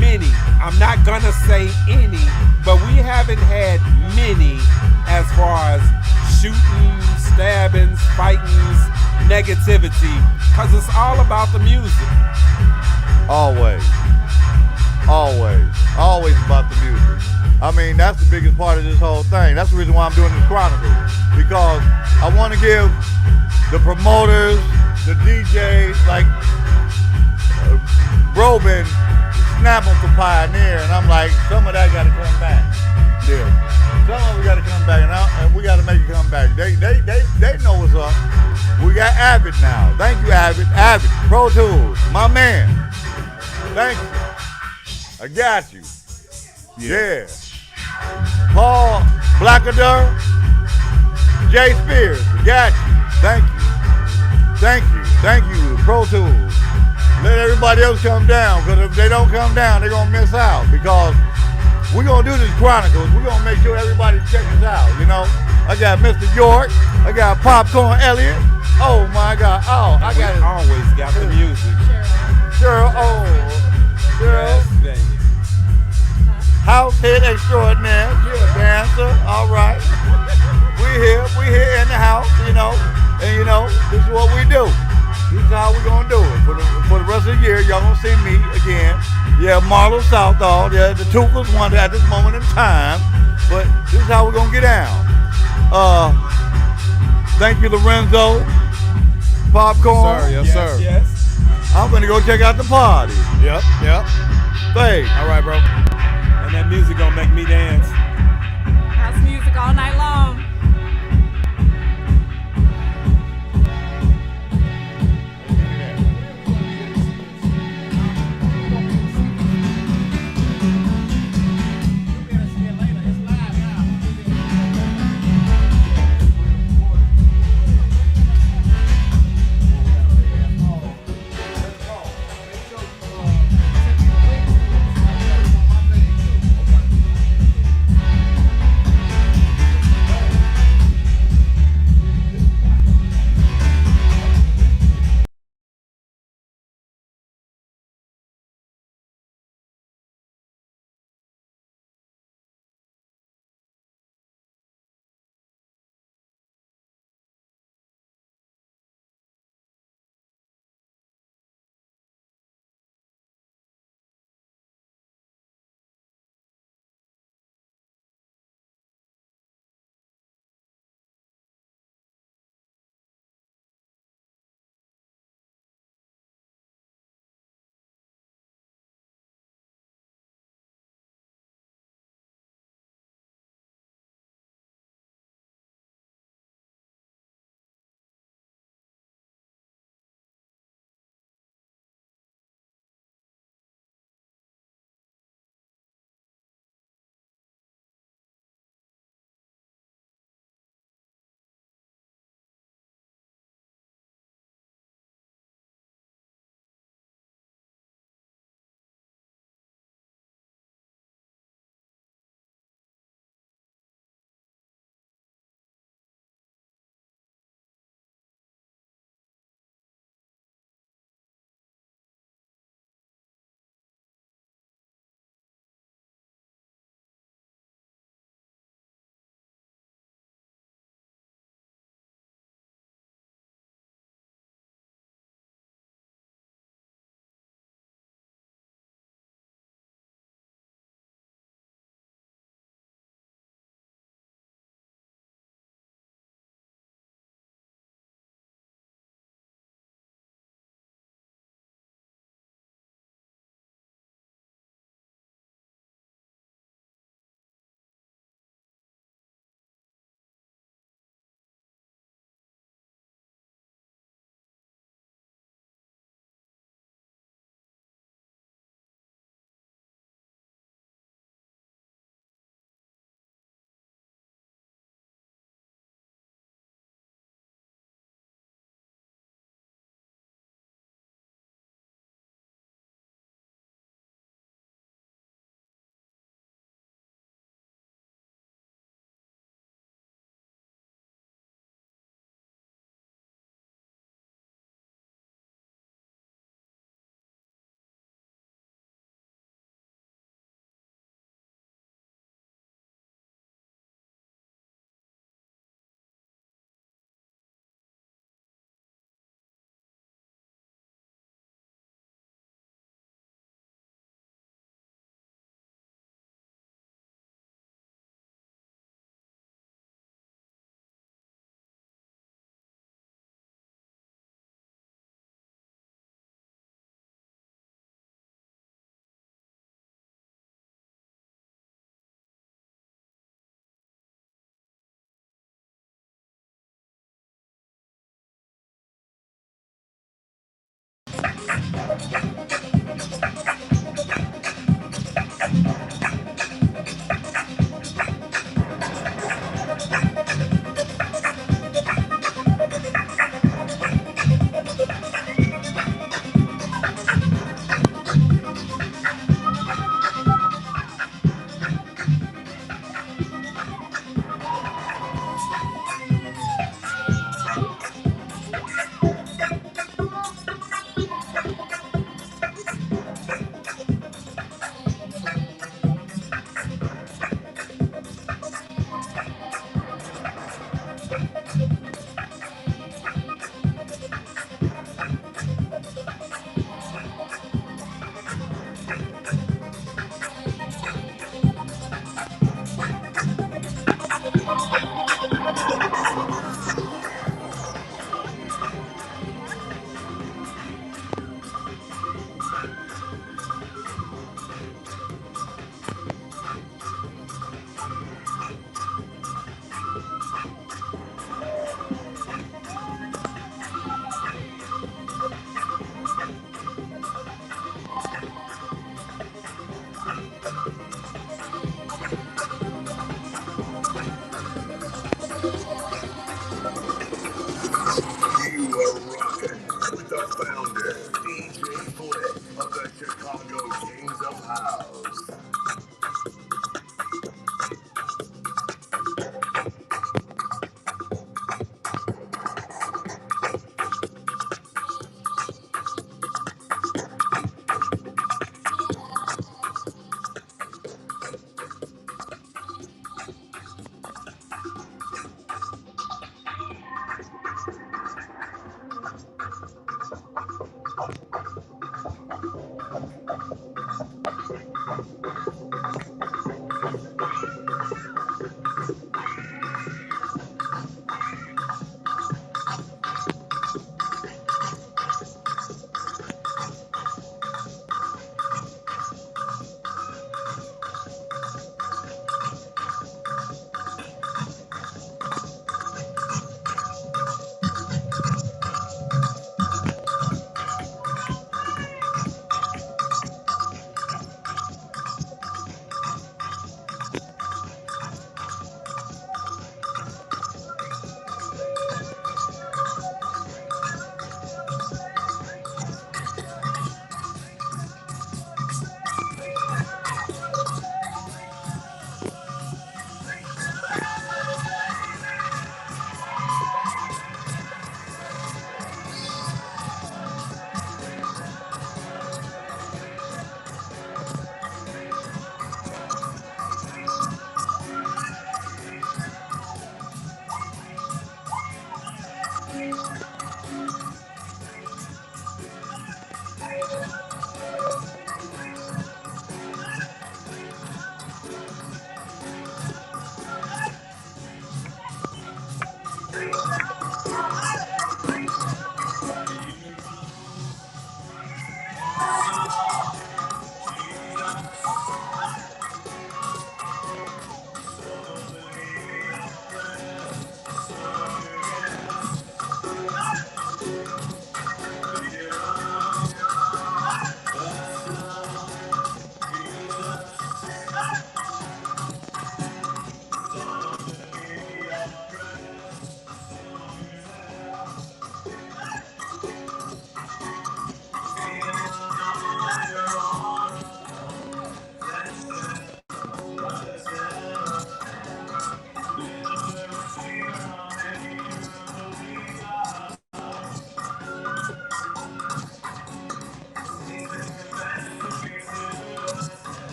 Speaker 2: many. I'm not gonna say any, but we haven't had many as far as shootings, stabbings, fightings, negativity, because it's all about the music.
Speaker 1: Always about the music. I mean, that's the biggest part of this whole thing. That's the reason why I'm doing this Chronicles, because I want to give the promoters, the DJs, like bro been snapping for Pioneer, and I'm like, some of that got to come back.
Speaker 3: Yeah.
Speaker 1: Some of it got to come back, and we got to make it come back. They know what's up. We got Avid now. Thank you, Avid. Avid, Pro Tools, my man. Thank you. I got you. Yeah. Paul Blackadar, Jay Spears, got you. Thank you, Pro Tools. Let everybody else come down, because if they don't come down, they're going to miss out, because we're going to do this Chronicles. We're going to make sure everybody checks us out, you know. I got Mr. York. I got Popcorn Elliott. Oh, my God. Oh, I got it.
Speaker 2: Always got the music.
Speaker 1: Cheryl.
Speaker 2: Yes, baby.
Speaker 1: House head extraordinaire. You're a dancer. All right. We here in the house, you know. And, you know, this is what we do. This is how we're going to do it. For the rest of the year, y'all going to see me again. Yeah, Marlo Southall. Yeah, the Tucals won at this moment in time. But this is how we're going to get down. Thank you, Lorenzo. Popcorn.
Speaker 3: Sir, yes, sir.
Speaker 2: Yes.
Speaker 1: I'm going to go check out the party.
Speaker 3: Yep.
Speaker 1: Thanks.
Speaker 3: All right, bro.
Speaker 2: And that music gonna make me dance.
Speaker 5: House music all night long.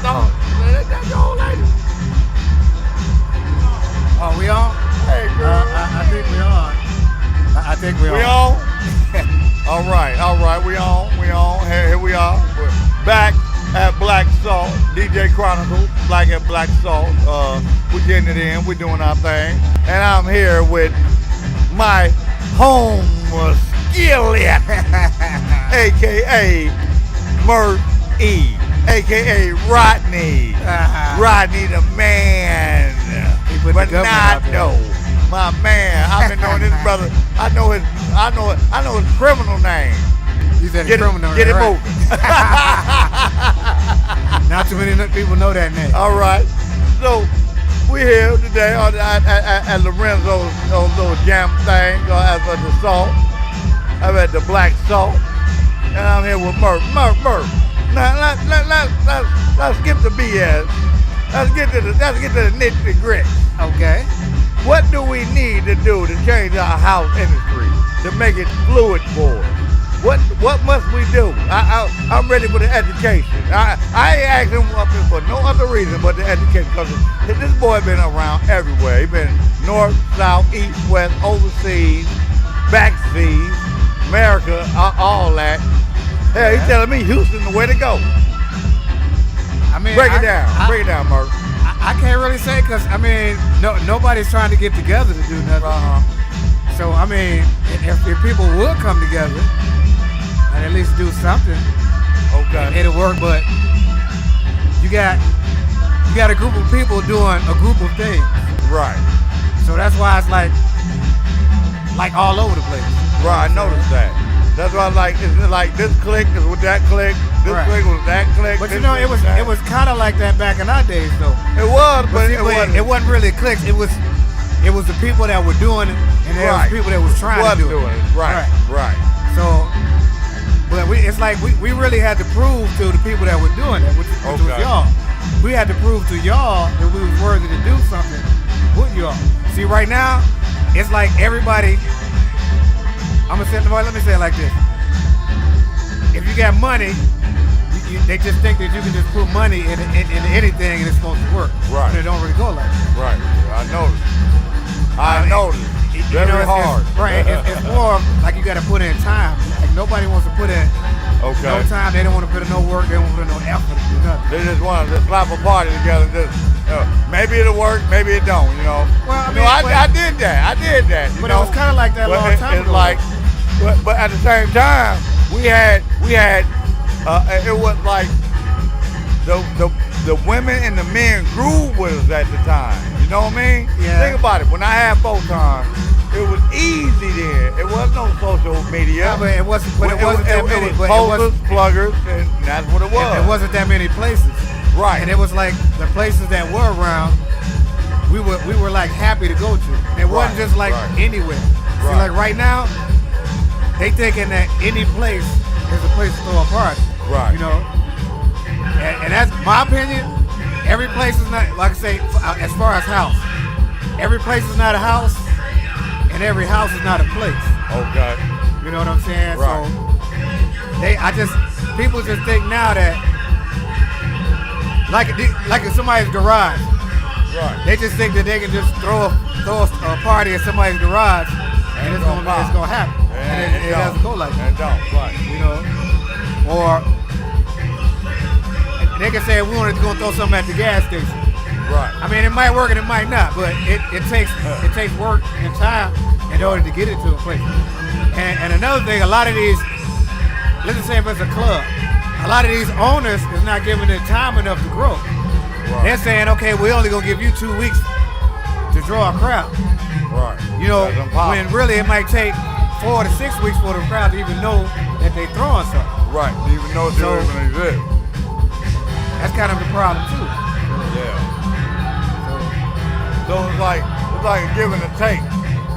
Speaker 1: thought, man, that's your old lady.
Speaker 3: Oh, we on?
Speaker 1: Hey, girl.
Speaker 3: I think we on. I think we on.
Speaker 1: We on? All right, we on. Here we are. We're back at Black Salt, DJ Chronicles, Black at Black Salt. We're getting it in, we're doing our thing. And I'm here with my home skillet, a.k.a. Murph E, a.k.a. Rodney. Rodney the man. But not though. My man, I've been knowing this brother. I know his criminal name.
Speaker 3: You said
Speaker 1: Get
Speaker 3: criminal,
Speaker 1: it
Speaker 3: right?
Speaker 1: moving.
Speaker 3: Not too many people know that name.
Speaker 1: All right. So we're here today at Lorenzo's little jam thing at the Salt. I'm at the Black Salt, and I'm here with Murph. Now let's skip the BS. Let's get to the nitty gritty.
Speaker 3: Okay.
Speaker 1: What do we need to do to change our house industry to make it fluid for us? What must we do? I'm ready for the education. I ain't asking for no other reason but the education, because this boy been around everywhere. He been north, south, east, west, overseas, backseas, America, all that. Hell, he's telling me Houston the way to go.
Speaker 3: I mean,
Speaker 1: Break it down, Murph.
Speaker 3: I can't really say, because I mean, nobody's trying to get together to do nothing. So I mean, if people would come together and at least do something,
Speaker 1: okay,
Speaker 3: it'll work. But you got a group of people doing a group of things,
Speaker 1: right?
Speaker 3: So that's why it's like all over the place.
Speaker 1: Right, I noticed that. That's why it's like this clique is with that clique, this
Speaker 3: Right.
Speaker 1: clique was that clique.
Speaker 3: But you know, it was kind of like that back in our days, though.
Speaker 1: It was, but
Speaker 3: See, it wasn't really cliques. It was the people that were doing it, and there was people that was trying to do it.
Speaker 1: Right.
Speaker 3: So, but it's like we really had to prove to the people that were doing it, which was y'all. We had to prove to y'all that we was worthy to do something with y'all. See, right now, it's like everybody. Let me say it like this. If you got money, they just think that you can just put money into anything and it's supposed to work.
Speaker 1: Right.
Speaker 3: And it don't really go like that.
Speaker 1: Right. I noticed. Very hard.
Speaker 3: Right. It's more like you got to put in time. Like nobody wants to put in no time. They don't want to put in no work. They don't want to put in no effort to do nothing.
Speaker 1: They just want to slap a party together. Just maybe it'll work, maybe it don't. You know.
Speaker 3: Well, I mean,
Speaker 1: I did that. You
Speaker 3: but
Speaker 1: know?
Speaker 3: it was kind of like that a long time ago.
Speaker 1: But at the same time, we had it was like the women and the men grew with us at the time. You know what I mean?
Speaker 3: Yeah.
Speaker 1: Think about it. When I had Photon, it was easy then. It was no social media.
Speaker 3: Yeah, but it wasn't that many.
Speaker 1: It was posters, pluggers, and that's what it was.
Speaker 3: It wasn't that many places.
Speaker 1: Right.
Speaker 3: And it was like the places that were around, we were like happy to go to. It wasn't just like anywhere. See, like right now, they thinking that any place is a place to throw a party.
Speaker 1: Right.
Speaker 3: You know? And that's my opinion. Every place is not, like I say, as far as house. Every place is not a house, and every house is not a place.
Speaker 1: Okay.
Speaker 3: You know what I'm saying?
Speaker 1: Right.
Speaker 3: So people just think now that like in somebody's garage.
Speaker 1: Right.
Speaker 3: They just think that they can just throw a party in somebody's garage and it's gonna happen. And it doesn't go like that.
Speaker 1: It don't, right.
Speaker 3: You know? Or they can say we wanted to go throw something at the gas station.
Speaker 1: Right.
Speaker 3: I mean, it might work and it might not, but it takes work and time in order to get it to a place. And another thing, a lot of these, let's just say if it's a club, a lot of these owners is not giving it time enough to grow. Right. They're saying, okay, we're only gonna give you 2 weeks to draw a crowd.
Speaker 1: Right.
Speaker 3: You know, when really it might take 4 to 6 weeks for the crowd to even know that they throwing something.
Speaker 1: Right. To even know they even exist.
Speaker 3: That's kind of the problem too.
Speaker 1: Yeah. So it's like a give and a take.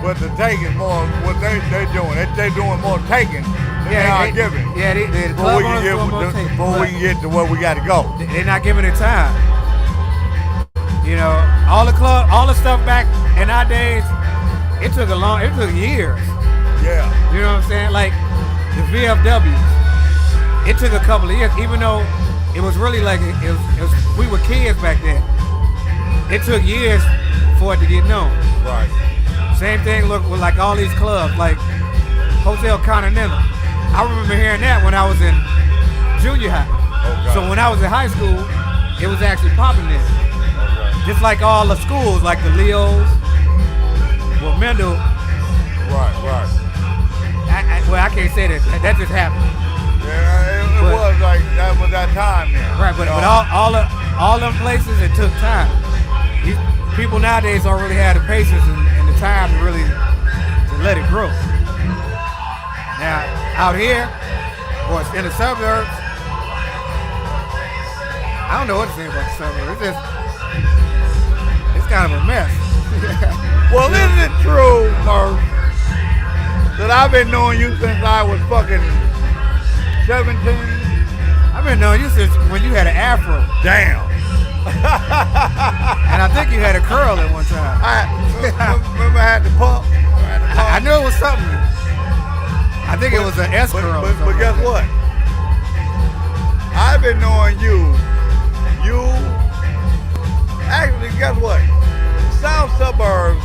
Speaker 1: But the take is more what they're doing. They're doing more taking than they are giving.
Speaker 3: Yeah,
Speaker 1: before we can get to where we got to go.
Speaker 3: They're not giving it time. You know, all the stuff back in our days, it took years.
Speaker 1: Yeah.
Speaker 3: You know what I'm saying? Like the VFWs, it took a couple of years, even though
Speaker 6: it was really like we were kids back then. It took years for it to get known.
Speaker 1: Right.
Speaker 6: Same thing look with like all these clubs, like Hotel Continental. I remember hearing that when I was in junior high.
Speaker 1: Okay.
Speaker 6: So when I was in high school, it was actually popping there.
Speaker 1: Okay.
Speaker 6: Just like all the schools, like the Leos, well, Mendel.
Speaker 1: Right, right.
Speaker 6: I can't say that. That just happened.
Speaker 1: Yeah, it was like that was that time then.
Speaker 6: Right, but all them places, it took time. These people nowadays don't really have the patience and the time to really to let it grow. Now, out here, or in the suburbs, I don't know what to say about the suburbs. It's kind of a mess.
Speaker 1: Well, isn't it true, Murph, that I've been knowing you since I was fucking 17?
Speaker 6: I've been knowing you since when you had an afro.
Speaker 1: Damn.
Speaker 6: And I think you had a curl at one time.
Speaker 1: Remember I had the pump?
Speaker 6: I knew it was something. I think it was an S curl.
Speaker 1: But guess what? I've been knowing you. Actually, guess what? South suburbs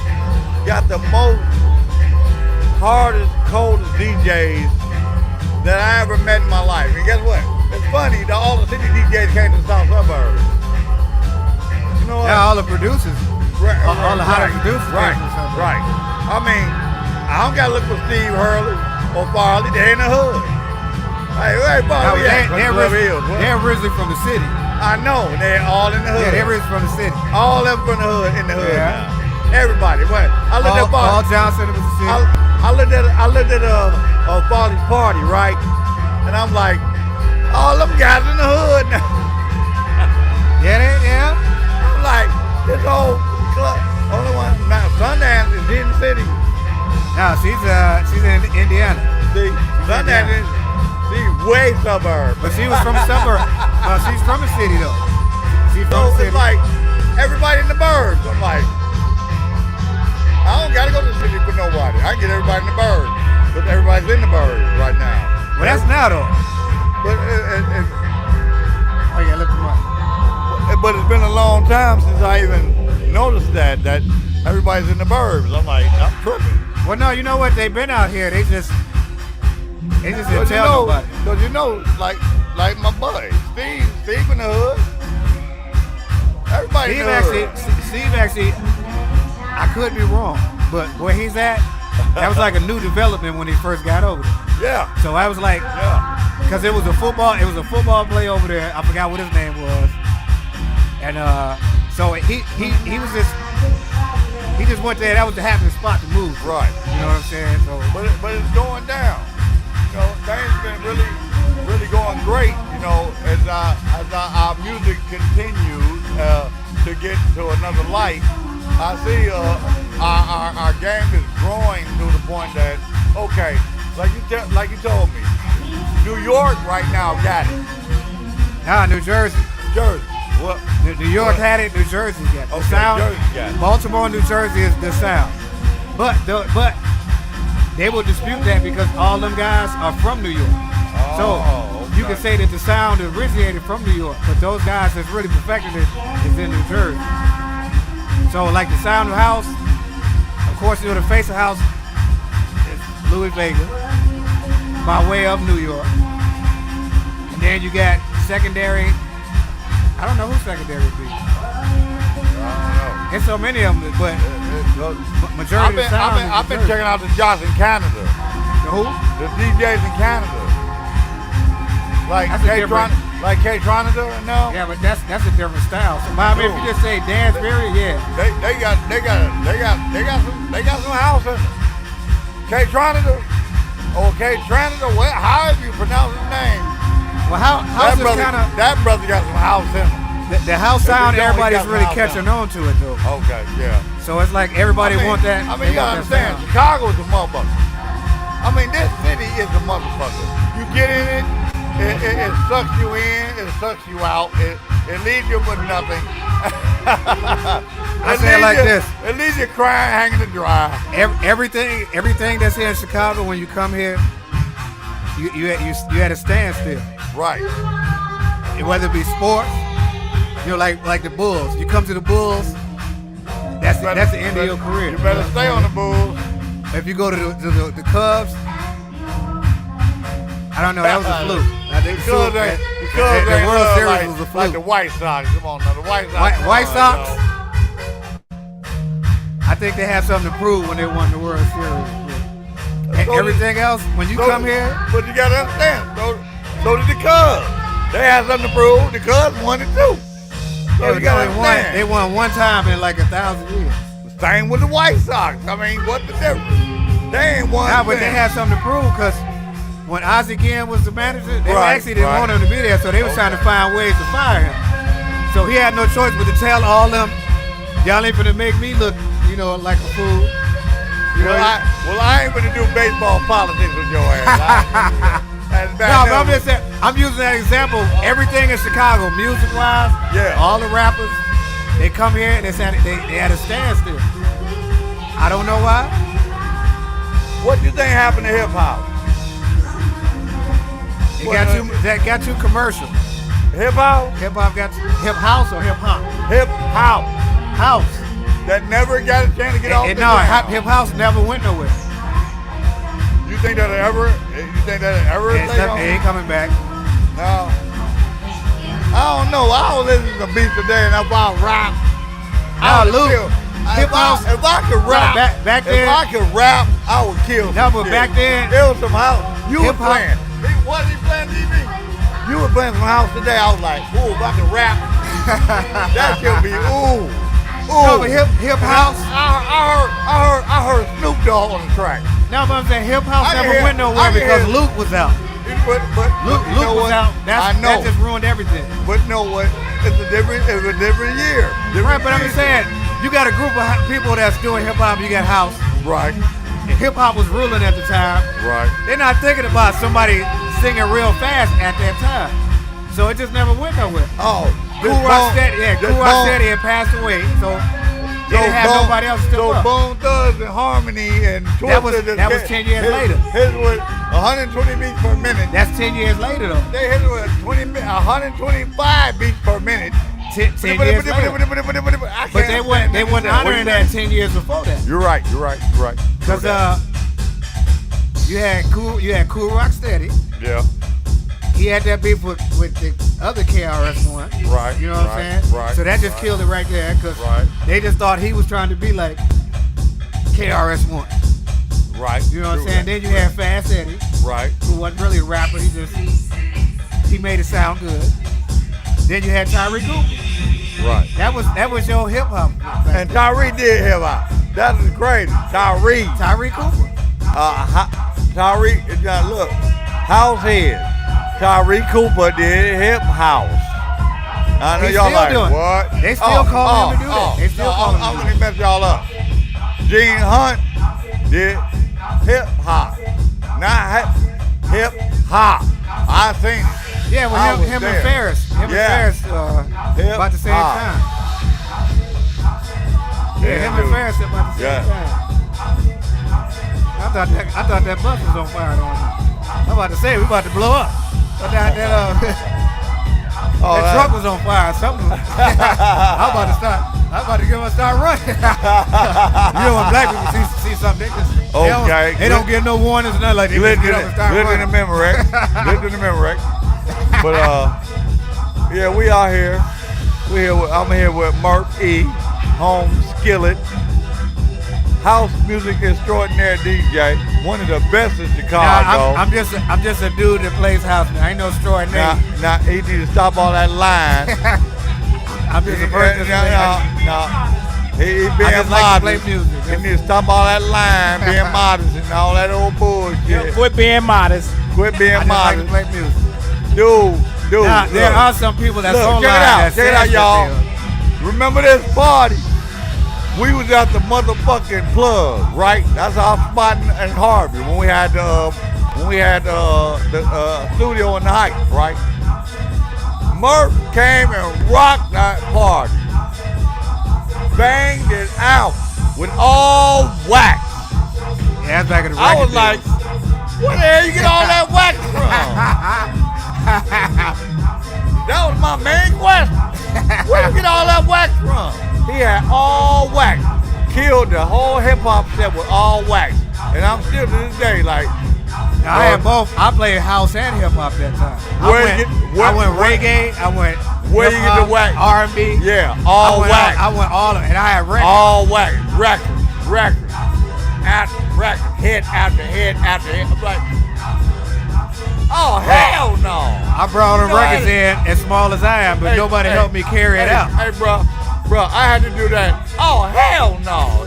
Speaker 1: got the most hardest, coldest DJs that I ever met in my life. And guess what? It's funny that all the city DJs came to the South suburbs. You know what?
Speaker 6: Yeah, all the producers. All the hottest producers.
Speaker 1: Right, right. I mean, I don't gotta look for Steve Hurley or Farley. They in the hood. Hey, Farley,
Speaker 6: they're originally from the city.
Speaker 1: I know, they're all in the hood.
Speaker 6: Yeah, they're originally from the city.
Speaker 1: All of them from the hood, in the hood
Speaker 6: Yeah.
Speaker 1: now. Everybody. What? I looked at
Speaker 6: Paul Johnson was the city.
Speaker 1: I looked at Farley's party, right? And I'm like, all them guys in the hood now.
Speaker 6: Yeah.
Speaker 1: I'm like, this whole club, only one now. Sundance is in the city.
Speaker 6: No, she's in Indiana.
Speaker 1: See, Sundance is she's way suburb.
Speaker 6: But she was from the suburb. No, she's from the city though. She's from
Speaker 1: So
Speaker 6: the city.
Speaker 1: it's like everybody in the burbs. I'm like, I don't gotta go to the city for nobody. I can get everybody in the burbs. But everybody's in the burbs right now.
Speaker 6: Well, that's now though.
Speaker 1: But
Speaker 6: Oh yeah, look them up.
Speaker 1: but it's been a long time since I even noticed that everybody's in the burbs. I'm like, I'm tripping.
Speaker 6: Well, no, you know what? They've been out here. They just didn't tell nobody.
Speaker 1: Cause you know, like my buddy, Steve in the hood. Everybody in the hood.
Speaker 6: Steve actually, I could be wrong, but where he's at, that was like a new development when he first got over there.
Speaker 1: Yeah.
Speaker 6: So I was like,
Speaker 1: Yeah.
Speaker 6: because it was a football play over there. I forgot what his name was, and so he was just. He just went there. That was the happiest spot to move.
Speaker 1: Right.
Speaker 6: You know what I'm saying? So,
Speaker 1: But it's going down. You know, things been really going great. You know, as our music continues to get to another light. I see our game is growing to the point that like you told me, New York right now got it.
Speaker 6: New Jersey.
Speaker 1: Well,
Speaker 6: New York had it. New Jersey got it. The
Speaker 1: Okay,
Speaker 6: sound.
Speaker 1: Jersey got it.
Speaker 6: Baltimore and New Jersey is the sound. But they will dispute that because all them guys are from New York. So you can say that the sound originated from New York, but those guys that's really perfected it is in New Jersey. So like the sound of house, of course, you know, the face of house is Louis Vega by way of New York. And then you got secondary. I don't know who secondary would be.
Speaker 1: I don't know.
Speaker 6: There's so many of them, but majority of the sound.
Speaker 1: I've been checking out the Josh in Canada.
Speaker 6: The who?
Speaker 1: The DJs in Canada. Like
Speaker 6: That's a different-
Speaker 1: K Tronida now.
Speaker 6: Yeah, but that's a different style. So, I mean, if you just say dance period, yeah.
Speaker 1: They got some house in it. K Tronida or K Tronida, however you pronounce his name.
Speaker 6: Well, house is kind of
Speaker 1: that brother got some house in him.
Speaker 6: the house sound.
Speaker 1: He
Speaker 6: Everybody's
Speaker 1: got
Speaker 6: really
Speaker 1: house
Speaker 6: catching
Speaker 1: sound.
Speaker 6: on to it though.
Speaker 1: Okay, yeah.
Speaker 6: So it's like everybody want that.
Speaker 1: I
Speaker 6: they
Speaker 1: mean, you gotta
Speaker 6: want that
Speaker 1: understand,
Speaker 6: sound.
Speaker 1: Chicago's a motherfucker. I mean, this city is a motherfucker. You get in it sucks you in, it sucks you out, it leaves you with nothing.
Speaker 6: I say it like this.
Speaker 1: It leaves you crying, hanging to dry.
Speaker 6: Everything that's here in Chicago, when you come here, you at a standstill.
Speaker 1: Right.
Speaker 6: whether it be sports, you know, like the Bulls. You come to the Bulls, that's the end of your career.
Speaker 1: You better stay on the Bulls.
Speaker 6: If you go to the Cubs, I don't know. That was a fluke.
Speaker 1: The
Speaker 6: World Series was a fluke.
Speaker 1: Like the White Sox. Come on now, the White Sox.
Speaker 6: White Sox. I think they had something to prove when they won the World Series. And everything else, when you come here.
Speaker 1: But you gotta understand, so did the Cubs. They had something to prove. The Cubs won it too. So you gotta understand.
Speaker 6: They won one time in like 1,000 years.
Speaker 1: Same with the White Sox. I mean, what's the difference? They ain't won.
Speaker 6: Nah, but they had something to prove because when Ozzie Guillen was the manager, they actually didn't want him to be there, so they was trying to find ways to fire him. So he had no choice but to tell all them, y'all ain't finna make me look, like a fool.
Speaker 1: I ain't gonna do baseball politics with your ass.
Speaker 6: But I'm just saying, I'm using that example. Everything in Chicago, music-wise, all the rappers, they come here and they had a standstill. I don't know why.
Speaker 1: What do you think happened to hip hop?
Speaker 6: That got too commercial.
Speaker 1: Hip hop?
Speaker 6: Hip hop got hip house or hip hop?
Speaker 1: Hip hop.
Speaker 6: House.
Speaker 1: That never got a chance to get off the ground.
Speaker 6: Hip house never went nowhere.
Speaker 1: You think that'll ever?
Speaker 6: It ain't coming back.
Speaker 1: No. I don't know. I was listening to beats today and about rap.
Speaker 6: Hip house.
Speaker 1: If I could rap,
Speaker 6: back then,
Speaker 1: if I could rap, I would kill.
Speaker 6: No, but back then,
Speaker 1: it was some house. You were playing. What he playing TV? You were playing some house today. I was like, ooh, if I could rap, that should be ooh.
Speaker 6: No, but hip house.
Speaker 1: I heard Snoop Dogg on the track.
Speaker 6: No, but I'm saying hip house never went nowhere because Luke was out.
Speaker 1: But
Speaker 6: Luke was out. That just ruined everything.
Speaker 1: But you know what? It's a different year.
Speaker 6: Right, but I'm just saying, you got a group of people that's doing hip hop. You got house.
Speaker 1: Right.
Speaker 6: And hip hop was ruling at the time.
Speaker 1: Right.
Speaker 6: They're not thinking about somebody singing real fast at that time. So it just never went nowhere.
Speaker 1: Oh.
Speaker 6: Cool Rocksteady had passed away, so they didn't have nobody else to
Speaker 1: So Bone Thugs and Harmony and Twisted.
Speaker 6: That was 10 years later.
Speaker 1: His was 120 beats per minute.
Speaker 6: That's 10 years later though.
Speaker 1: They hit it with 125 beats per minute.
Speaker 6: 10 years later. But they weren't honoring that 10 years before that.
Speaker 1: You're right.
Speaker 6: Because you had Cool Rocksteady.
Speaker 1: Yeah.
Speaker 6: He had that beef with the other KRS One.
Speaker 1: Right.
Speaker 6: You know what I'm saying?
Speaker 1: Right.
Speaker 6: So that just killed it right there because they just thought he was trying to be like KRS One.
Speaker 1: Right.
Speaker 6: You know what I'm saying? Then you had Fast Eddie.
Speaker 1: Right.
Speaker 6: Who wasn't really a rapper. He made it sound good. Then you had Tyree Cooper.
Speaker 1: Right.
Speaker 6: That was your hip hop.
Speaker 1: And Tyree did hip hop. That is crazy. Tyree
Speaker 6: Cooper.
Speaker 1: Tyree. Look, house head. Tyree Cooper did hip house. I know y'all like what?
Speaker 6: They still call him to do that. They still call him.
Speaker 1: I'm gonna mess y'all up. Gene Hunt did hip hop, not hip hop. I seen it.
Speaker 6: Yeah, with him and Ferris. About the same time. Yeah, him and Ferris about the same time. I thought that bus was on fire. I'm about to say we about to blow up. But that truck was on fire. Something. I'm about to give him a start running. You know when black people see something, they don't get no warnings and nothing like that. They get up and start running.
Speaker 1: Lived in the memory. But yeah, we are here. I'm here with Mark E, Home Skillet, house music extraordinaire DJ, one of the best in Chicago.
Speaker 6: I'm just a dude that plays house. I ain't no extraordinary.
Speaker 1: Now he need to stop all that lying.
Speaker 6: I'm just a person.
Speaker 1: He being modest. He need to stop all that lying, being modest, and all that old bullshit.
Speaker 7: Quit being modest.
Speaker 1: Quit being modest.
Speaker 6: Like to play music.
Speaker 1: Dude.
Speaker 6: Now, there are some people that's online.
Speaker 1: Check it out, y'all. Remember this party? We was at the motherfucking plug, right? That's our spot in Harvey when we had the studio in the Heights, right? Murph came and rocked that party, banged it out with all wax.
Speaker 6: Yeah, that's back in the
Speaker 1: I was like, where the hell you get all that wax from? That was was my main question. Where you get all that wax from? He had all wax. Killed the whole hip hop set with all wax. And I'm still to this day like.
Speaker 6: I had both. I played house and hip hop that time. I went reggae. I went.
Speaker 1: Where you get the wax?
Speaker 6: R&B.
Speaker 1: Yeah, all wax.
Speaker 6: I went all of it, and I had records.
Speaker 1: All wax. Records. After record. Hit after hit after hit. I'm like, oh hell no!
Speaker 6: I brought the records in as small as I am, but nobody helped me carry it out.
Speaker 1: Hey, bro, I had to do that. Oh hell no!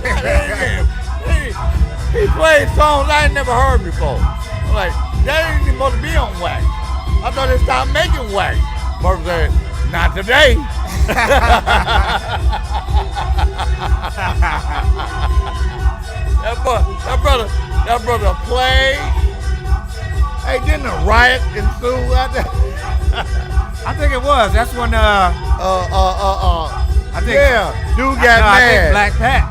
Speaker 1: he played songs I ain't never heard before. I'm like, that ain't even supposed to be on wax. I thought they stopped making wax. Murphy said, not today. That brother played. Hey, didn't a riot ensue out there?
Speaker 6: I think it was. That's when I think
Speaker 1: dude got mad.
Speaker 6: I think Black Pat.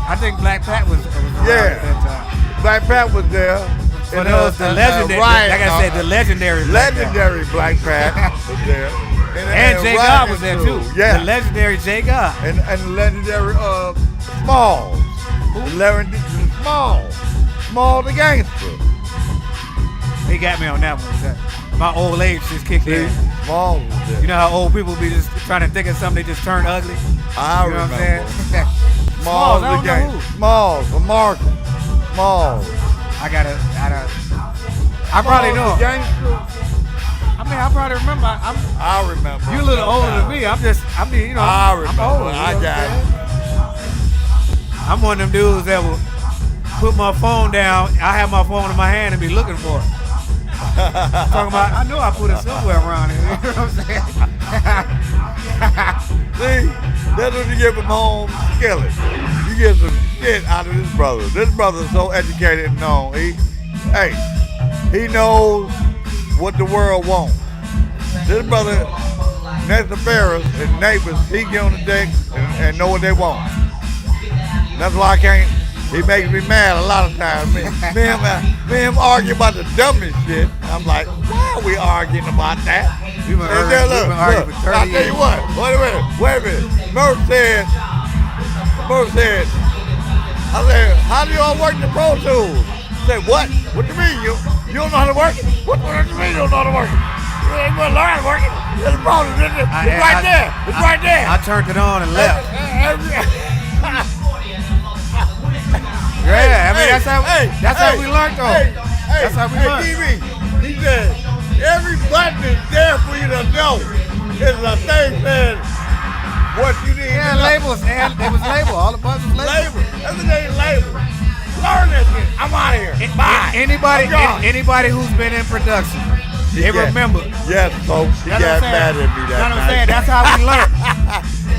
Speaker 6: I think Black Pat was around at that time.
Speaker 1: Black Pat was there.
Speaker 6: But it was the legendary, like I said, the legendary
Speaker 1: Black Pat was there.
Speaker 6: And Jay God was there too.
Speaker 1: Yeah.
Speaker 6: The legendary Jay God.
Speaker 1: And the legendary Smalls. The legendary Small the gangster.
Speaker 6: He got me on that one. My old age just kicked in.
Speaker 1: Smalls was there.
Speaker 6: You know how old people be just trying to think of something, they just turn ugly?
Speaker 1: I
Speaker 6: you know
Speaker 1: remember.
Speaker 6: What I'm saying?
Speaker 1: Smalls the gangster. Smalls, Markham. Smalls.
Speaker 6: I probably know.
Speaker 1: Gangster.
Speaker 6: I mean, I probably remember.
Speaker 1: I remember.
Speaker 6: You a little older than me. I remember. I'm old.
Speaker 1: I got it.
Speaker 6: I'm one of them dudes that will put my phone down. I have my phone in my hand and be looking for it. Talking about, I know I put it somewhere around here. You know what I'm saying?
Speaker 1: See, that's what you get from home skillet. You get some shit out of this brother. This brother's so educated and known. He knows what the world wants. This brother, next to Ferris and neighbors, he get on the deck and know what they want. That's why I can't. He makes me mad a lot of times. Me and him argue about the dumbest shit. I'm like, why are we arguing about that?
Speaker 6: We've been arguing for 30 years.
Speaker 1: I'll tell you what. Wait a minute. Murph said, I said, how do y'all work the Pro Tools? I said, what? What do you mean? You don't know how to work it? What do you mean you don't know how to work it? You ain't gonna learn how to work it. There's a problem. It's right there. It's right there.
Speaker 6: I turned it on and left. Yeah, I mean that's how we learned though. That's how we learned.
Speaker 1: TV, he said, every button is there for you to know. It's a thing said what you need.
Speaker 6: Yeah, labels, and it was label. All the buttons was label.
Speaker 1: Everything label. Learn that shit. I'm out of here. Bye.
Speaker 6: Anybody who's been in production, they remember.
Speaker 1: Yes, folks. He got mad at me that night.
Speaker 6: Saying? That's how we learned.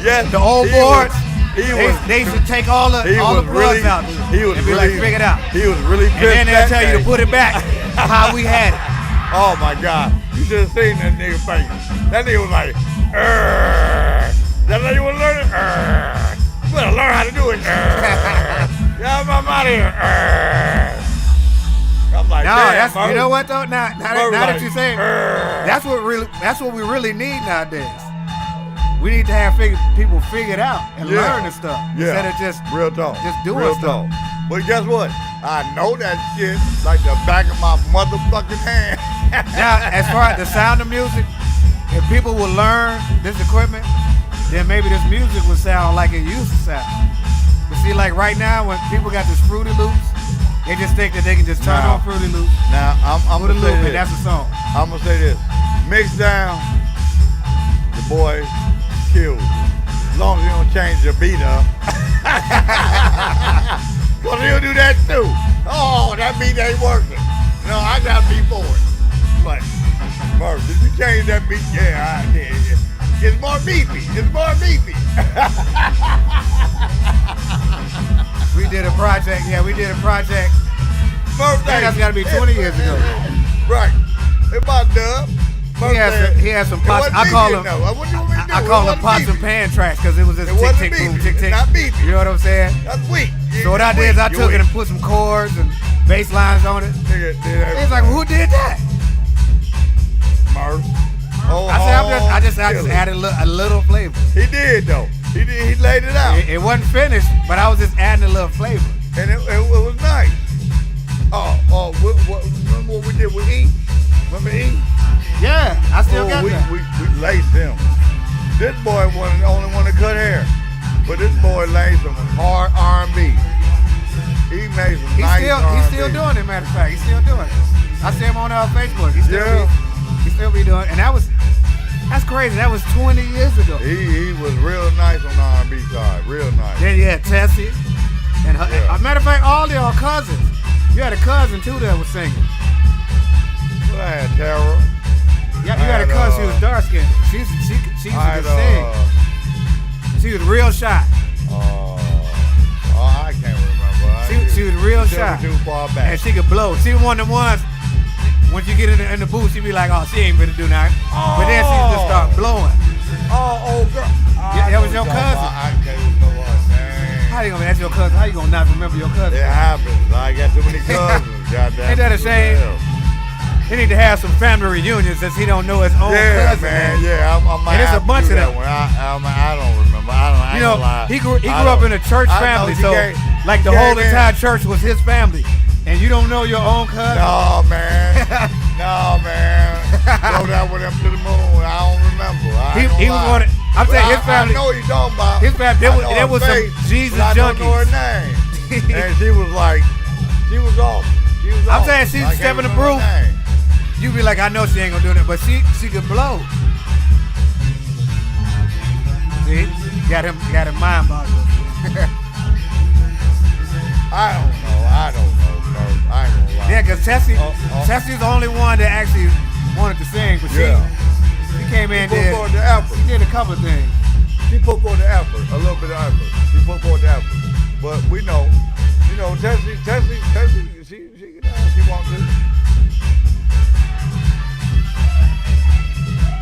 Speaker 1: Yes.
Speaker 6: The old boards. They used to take all the plugs out and be like, figure it out.
Speaker 1: He was really pissed.
Speaker 6: And then they'll tell you to put it back how we had it.
Speaker 1: Oh my God. You should have seen that nigga face. That nigga was like, That's how you want to learn it? You better learn how to do it. Yeah, I'm out of here. I'm like,
Speaker 6: damn, you know what though? Now that you say it, that's what we really need nowadays. We need to have people figure it out and learn the stuff instead of just
Speaker 1: real talk,
Speaker 6: just doing stuff.
Speaker 1: But guess what? I know that shit like the back of my motherfucking hand.
Speaker 6: Now, as far as the sound of music, if people will learn this equipment, then maybe this music will sound like it used to sound. But see, like right now, when people got this Fruity Loops, they just think that they can just turn on Fruity Loops.
Speaker 1: Now, I'm gonna say this.
Speaker 6: And that's a song.
Speaker 1: I'm gonna say this. Mix down, the boy kills. As long as you don't change the beat up. Cause he'll do that too. Oh, that beat ain't working. No, I got beat for it. But, Murph, did you change that beat? Yeah, I did. It's more beefy. It's more beefy.
Speaker 6: We did a project. Yeah, we did a project.
Speaker 1: Birthday.
Speaker 6: That's got to be 20 years ago.
Speaker 1: Right. It's about dub.
Speaker 6: He had some pots. I call them pots and pan tracks because it was just tick, tick, boom, tick, tick.
Speaker 1: Not beefy.
Speaker 6: You know what I'm saying?
Speaker 1: That's weak.
Speaker 6: So what I did is I took it and put some chords and bass lines on it. It's like, well, who did that?
Speaker 1: Murph. Oh,
Speaker 6: I just
Speaker 1: killing.
Speaker 6: added a little flavor.
Speaker 1: He did though. He did. He laid it out,
Speaker 6: It wasn't finished, but I was just adding a little flavor.
Speaker 1: and it was nice. Remember what we did with E? Remember E?
Speaker 6: Yeah, I still got
Speaker 1: we,
Speaker 6: that.
Speaker 1: we laced him. This boy wasn't the only one that cut hair, but this boy laid some hard R&B. He made some nice R&B.
Speaker 6: He's still doing it. Matter of fact, he's still doing it. I see him on Facebook. He still be doing it, and that's crazy. That was 20 years ago.
Speaker 1: He was real nice on the R&B side, real nice.
Speaker 6: Then you had Tessie, and her,
Speaker 1: Yeah.
Speaker 6: matter of fact, all y'all cousins. You had a cousin too that was singing.
Speaker 1: Well, I had Tara.
Speaker 6: Yeah, you had a cousin. She was dark skinned. She used to sing. She was real shy.
Speaker 1: I can't remember.
Speaker 6: She was real shy.
Speaker 1: Too far back.
Speaker 6: And she could blow. She was one of them ones. Once you get in the booth, she be like, "Oh, she ain't gonna do nothing." But then she just start blowing.
Speaker 1: Oh, girl.
Speaker 6: Yeah, that was your cousin.
Speaker 1: I can't remember her name.
Speaker 6: How you gonna? That's your cousin. How you gonna not remember your cousin?
Speaker 1: It happens. I got too many cousins. Goddamn.
Speaker 6: Ain't that a shame? He need to have some family reunions since he don't know his own cousin.
Speaker 1: Man. Yeah, I'm
Speaker 6: And it's a bunch of them.
Speaker 1: I don't remember. I
Speaker 6: You know,
Speaker 1: ain't
Speaker 6: he grew up in a church family, so like the whole entire church was his family. And you don't know your own cousin?
Speaker 1: No, man. No, man. Throw that with him to the moon. I don't remember.
Speaker 6: He was one. I'm saying his family.
Speaker 1: I know what you're talking about.
Speaker 6: His family. There was some Jesus
Speaker 1: junkies. I don't know her
Speaker 6: junkies.
Speaker 1: name. And she was like, she was off.
Speaker 6: I'm saying she's stepping the broom. You be like, I know she ain't gonna do that, but she could blow. See, got him mind boggled.
Speaker 1: I don't know, bro. I ain't gonna lie.
Speaker 6: Yeah, cause Tessie's the only one that actually wanted to sing, but she came in there.
Speaker 1: Put forward the effort.
Speaker 6: She did a couple of things.
Speaker 1: She put forward the effort, a little bit of effort. She put forward the effort. But we know, Tessie, she wants to.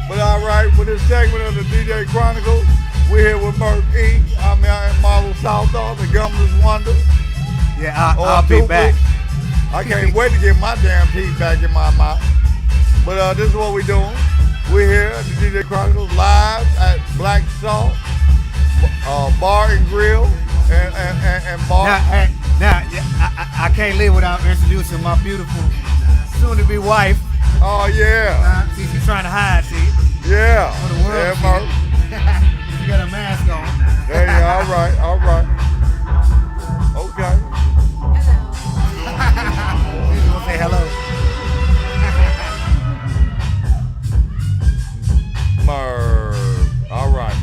Speaker 1: But all right, for this segment of the DJ Chronicles, we're here with Merc E. I'm out in Marvel South, the Gummer's Wonder.
Speaker 6: Yeah, I'll be back.
Speaker 1: I can't wait to get my damn teeth back in my mouth. But this is what we're doing. We're here at the DJ Chronicles live at Black Salt Bar and Grill and Bar.
Speaker 6: Now, I can't leave without introducing my beautiful soon-to-be wife.
Speaker 1: Oh yeah.
Speaker 6: See, she's trying to hide. See.
Speaker 1: Yeah.
Speaker 6: For the world.
Speaker 1: Yeah, Merc.
Speaker 6: She got a mask on.
Speaker 1: There you go. All right. Okay.
Speaker 6: She's gonna say hello.
Speaker 1: Merc. All right.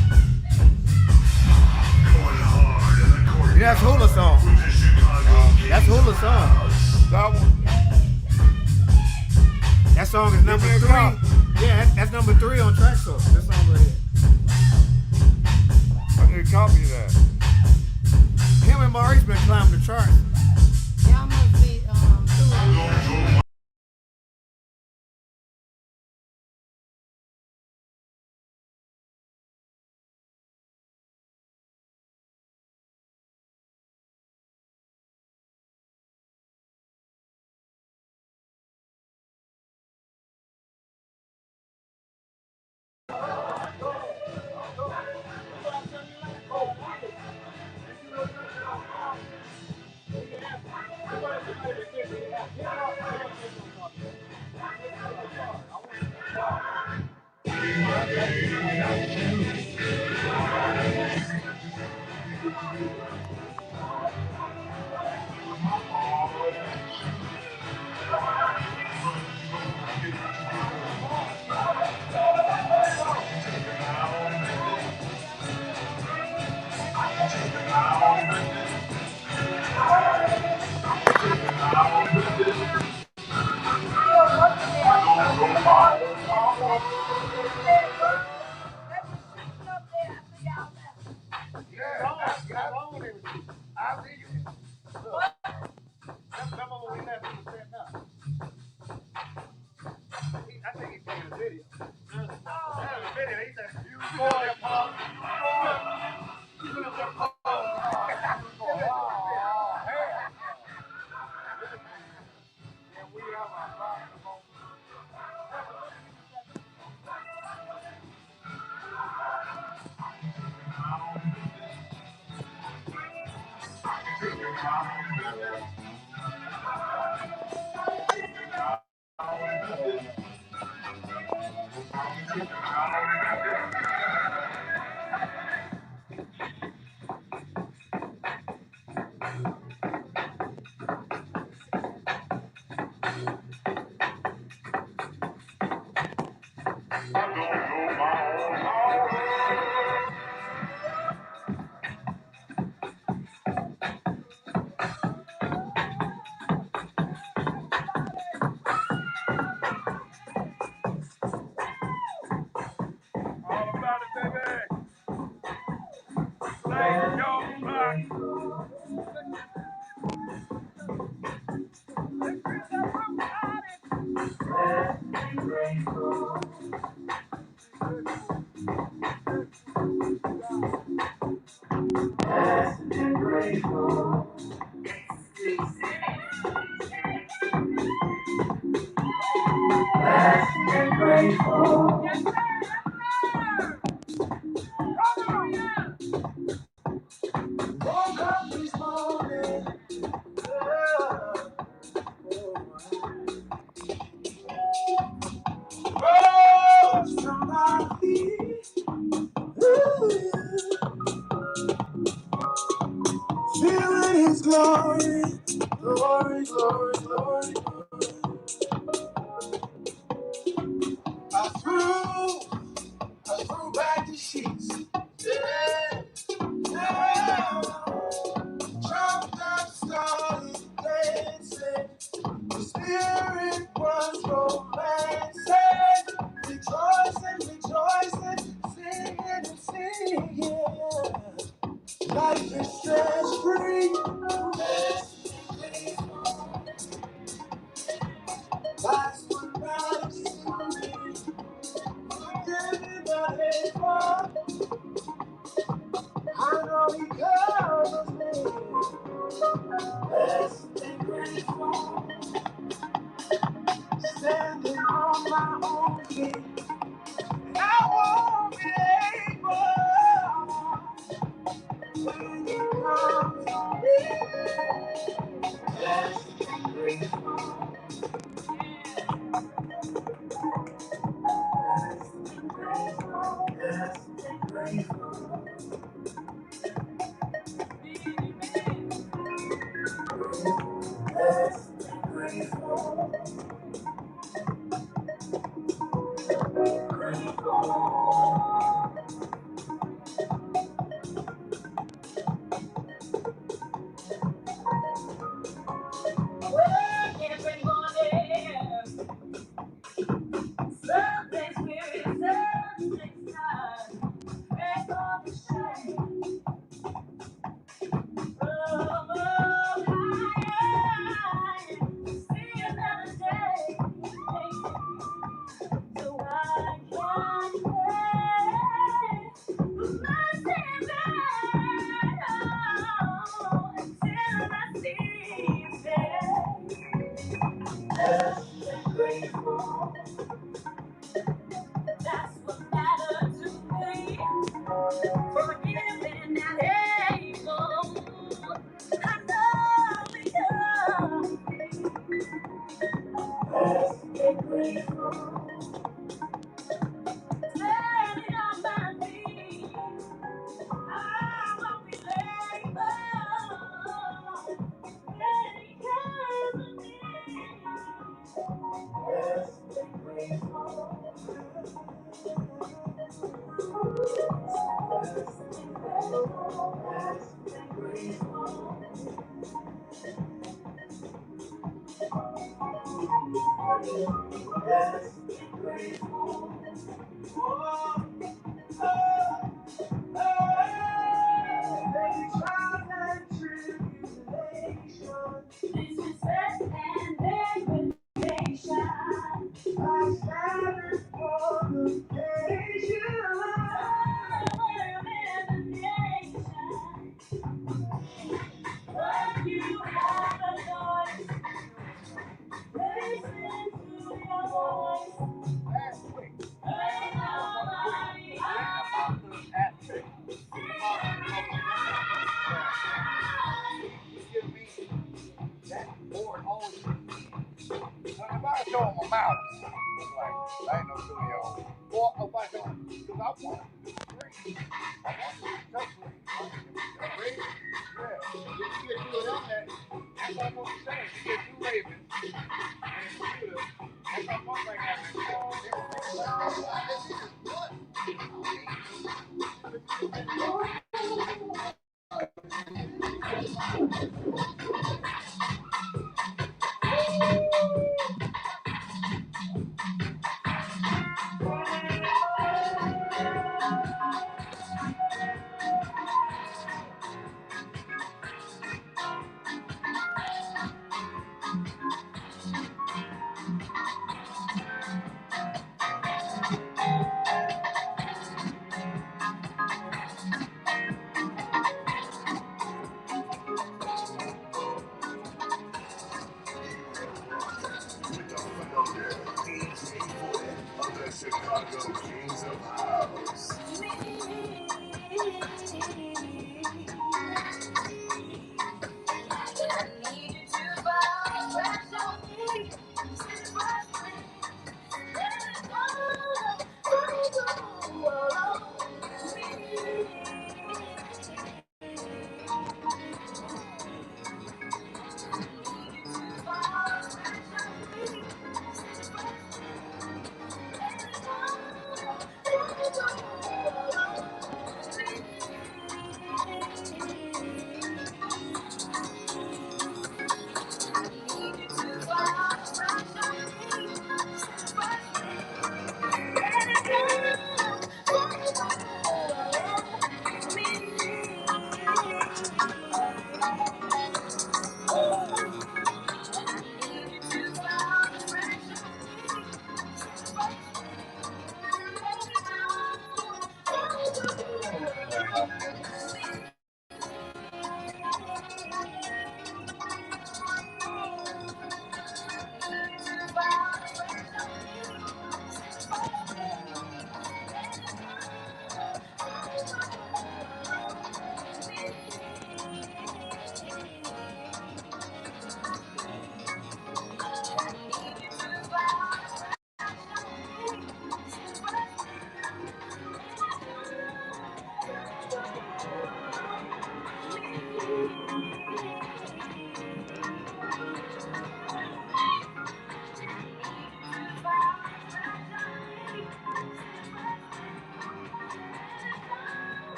Speaker 6: Yeah, that's Hula song. That's Hula song.
Speaker 1: That one.
Speaker 6: That song is number 3. Yeah, that's number 3 on track song. That song right here.
Speaker 1: I need to copy that.
Speaker 6: Him and Maurice been climbing the charts.
Speaker 5: Y'all must be through.
Speaker 1: All about it, baby. Play your block.
Speaker 7: Feeling his glory, glory, glory, glory. I threw back the sheets. Yeah, yeah. Jumped up, started dancing. The spirit was romancing. Rejoicing, rejoicing, singing and singing. Life is stress free. That's what matters to me. Forgetting the hateful. I know he covers me. Blessed and grateful. Standing on my own feet. I won't be able when you come to me. Blessed and grateful. Blessed and grateful. Blessed and grateful. Blessed and grateful. Every morning, something's weary, something's tired. Break off the shame. Oh, high, see another day. So I can pray for mercy and oh, until I see His face. Blessed and grateful. That's what matters to me. For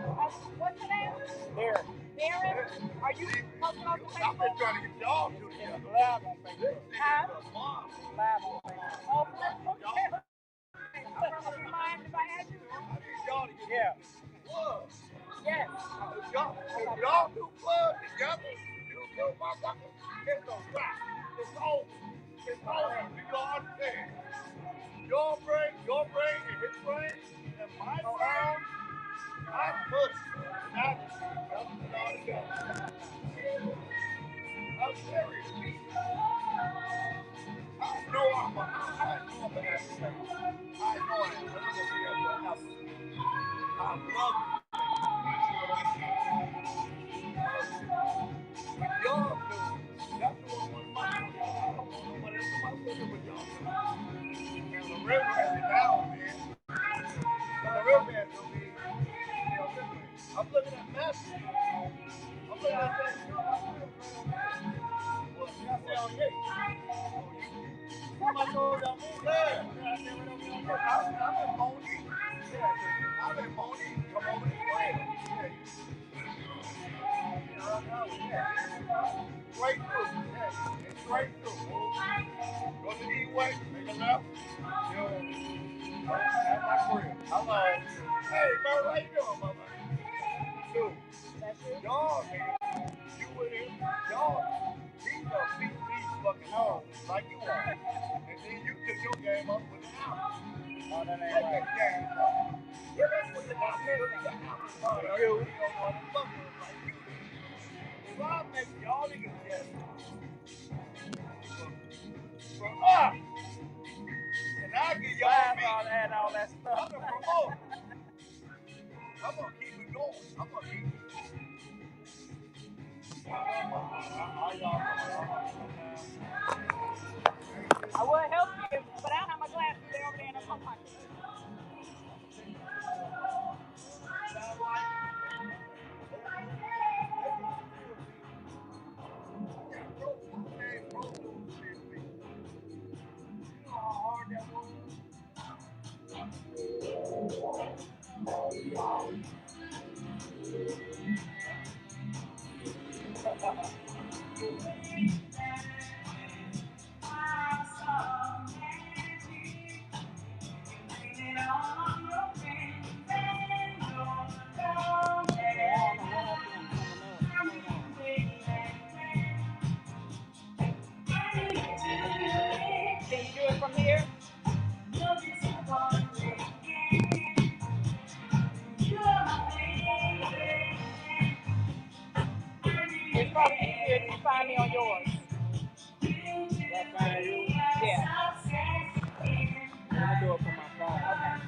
Speaker 7: What's your name? Darren. Darren? Are you posting on Facebook?
Speaker 1: I've been trying to get y'all to the
Speaker 7: Live on Facebook. Huh? Live on Facebook. Oh, okay. Would you mind if I add you?
Speaker 1: Yeah.
Speaker 7: Yes.
Speaker 1: If y'all do plug together, you do motherfuckers, it's a wrap. It's over. It's over. You don't understand. Your brain and his brain and my brain, I push. That's it all together. I'm serious. I know I'm an asshole. I know I am. I'm gonna be able to I love it. But y'all do. That's the one my I don't want nobody else to my looking with y'all. And the river has it down, man. The river has to be, I'm looking at Matthew. I'm looking at that. Well, that's down here. I'm in Monique. I'm in Monique. Come over this way. Straight through. Straight through. Go to the east way. Make a left. Yo. That's my crib. Hello. Hey, bro, how you doing, mama? Dude. Y'all, man. You with him. Y'all. These are big fucking hoes. Like you are. And then you took your game up with the house. Oh, that ain't right. Game up. Yeah, that's what the house is. You don't know what the fuck like you do. So I make y'all niggas just from up. And I give y'all me. All that stuff. I'm gonna promote. I'm gonna keep it going. I'm gonna keep it.
Speaker 7: I would help you, but I don't have my glasses. They're over there in the pocket. Can you do it from here? It's probably easier if you find me on yours. That's fine. Yeah. I'm gonna do it from my phone.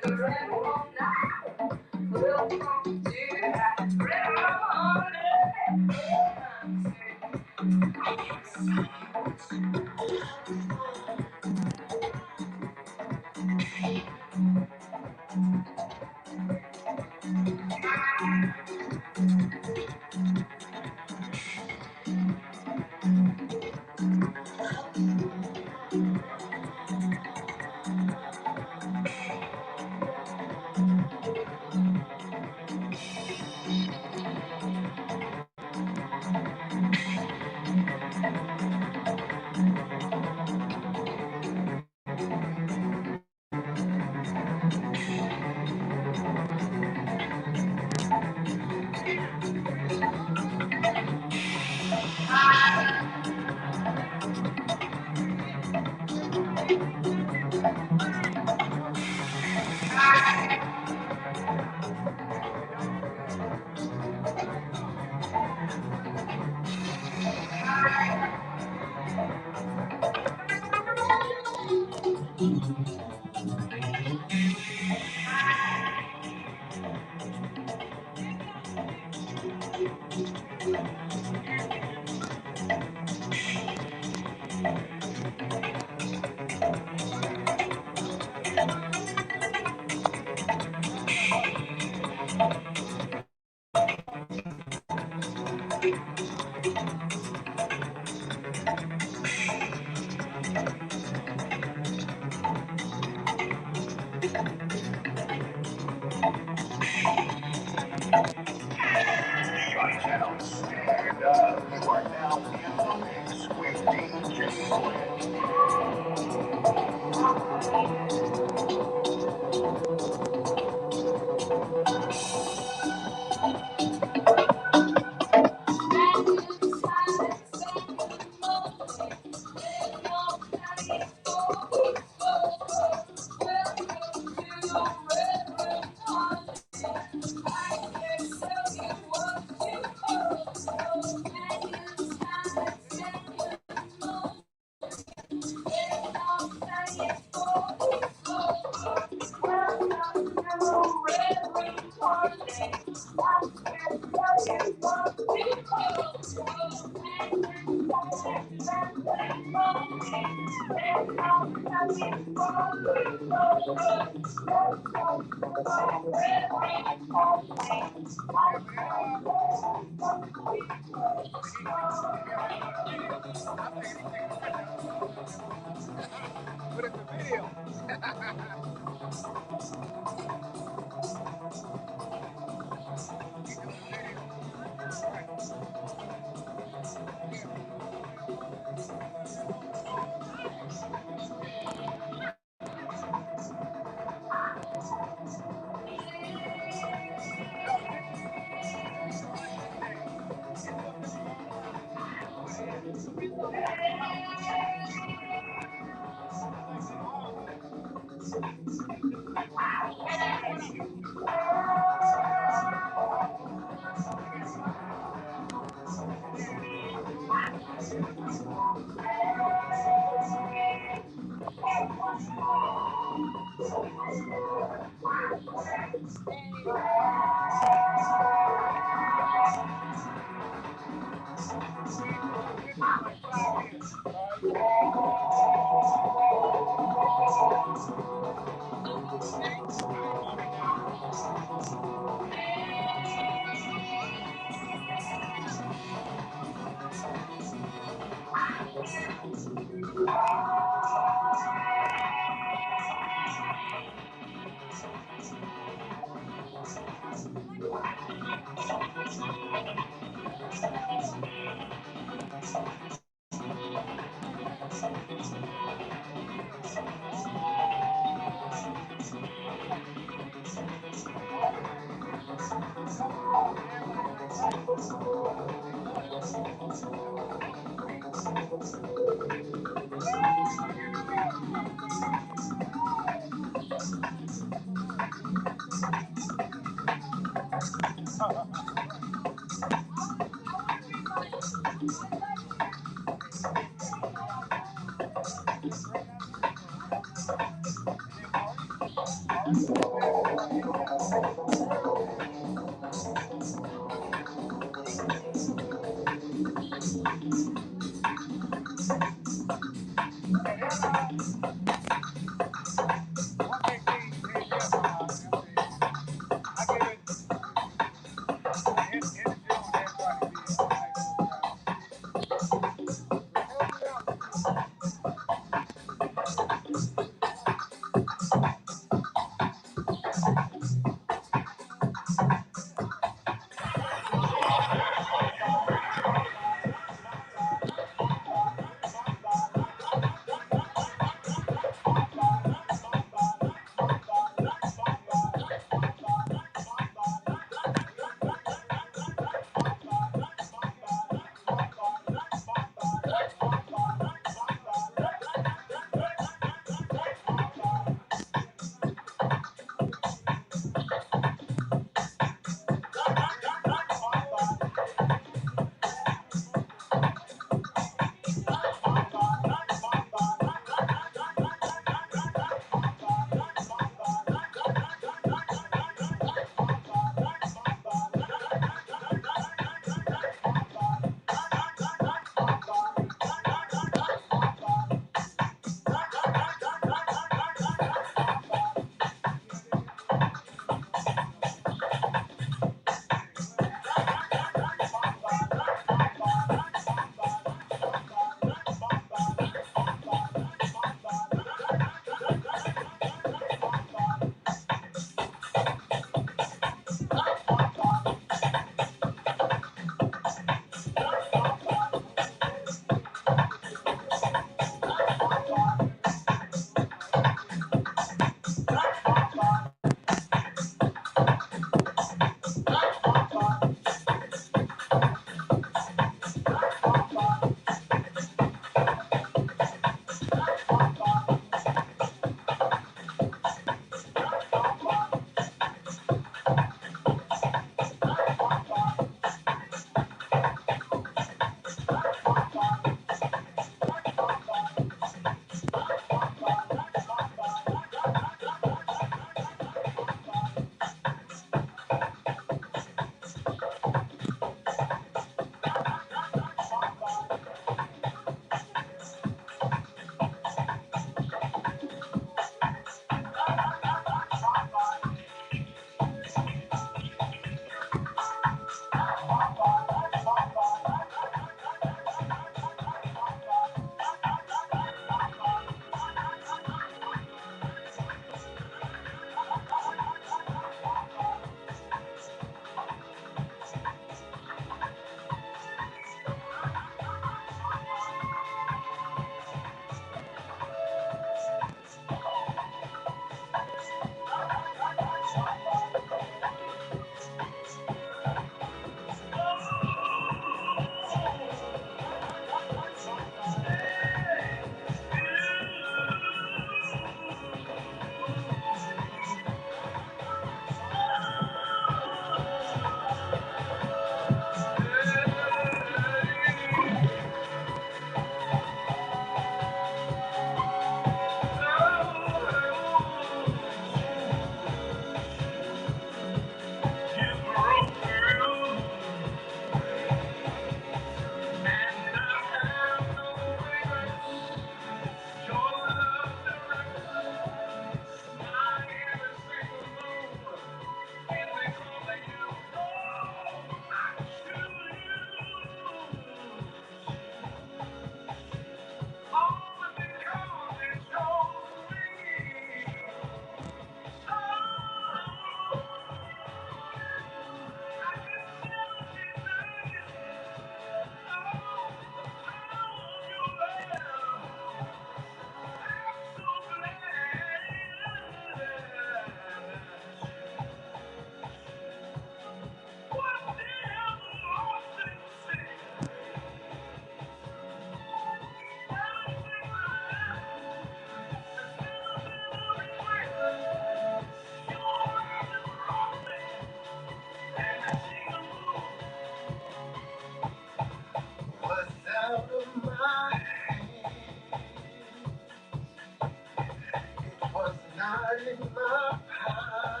Speaker 8: in my power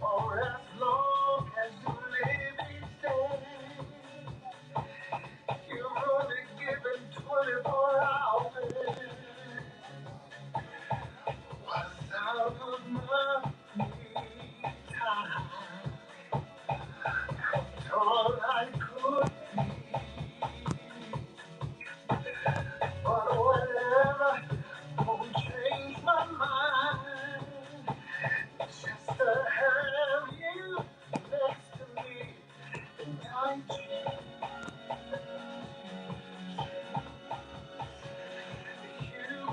Speaker 8: for as long as you live each day. You're only given 24 hours. Was out of my free time. All I could be. But whatever won't change my mind. Just to have you next to me. And I choose you,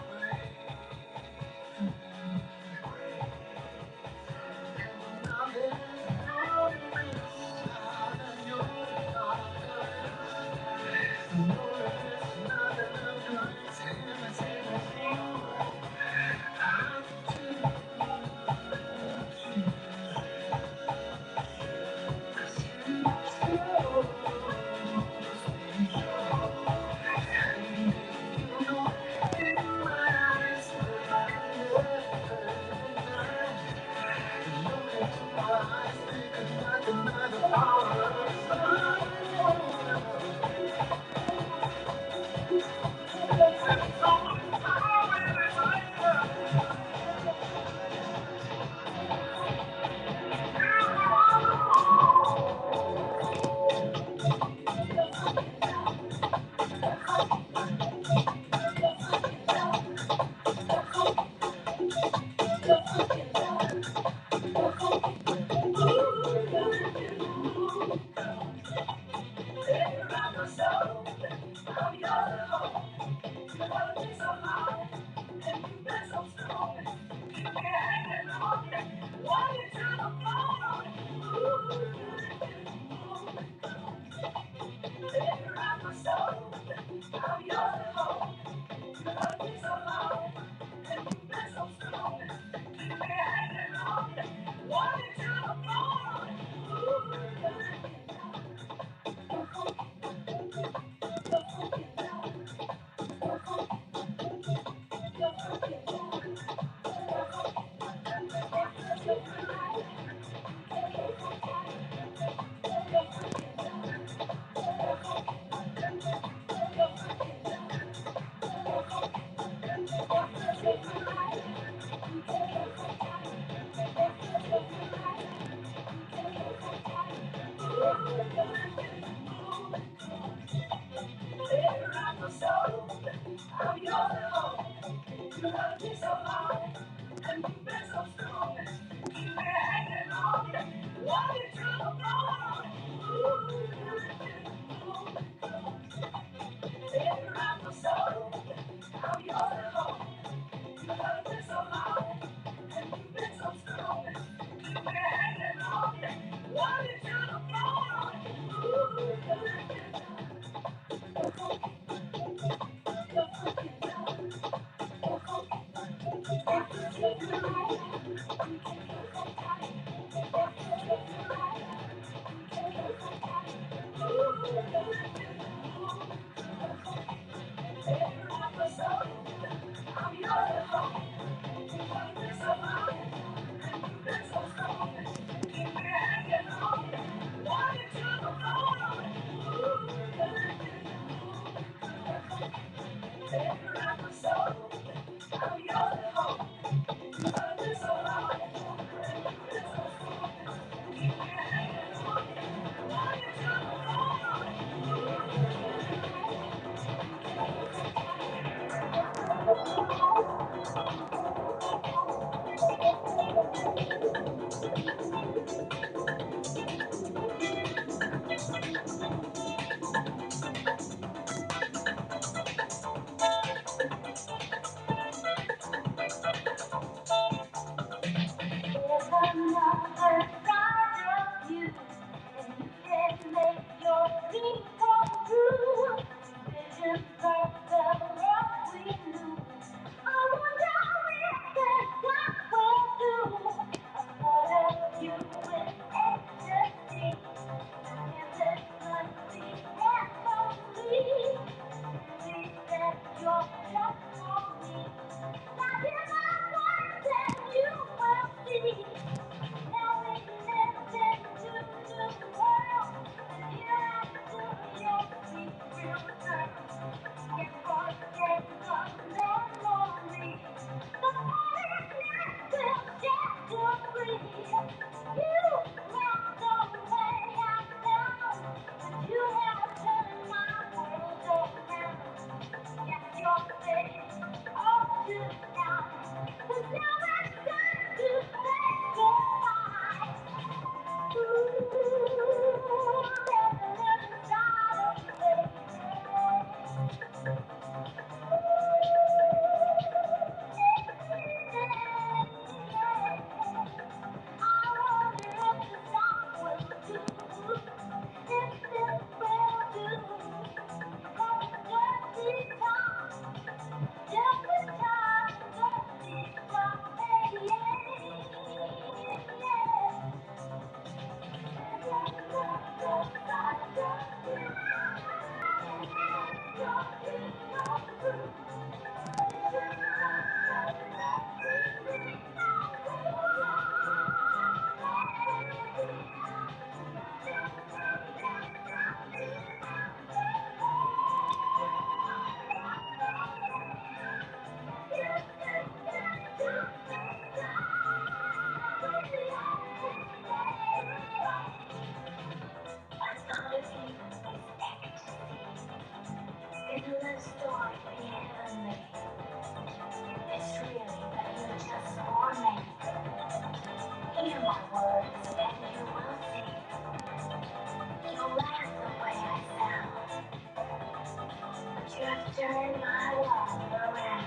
Speaker 8: Turn my world around.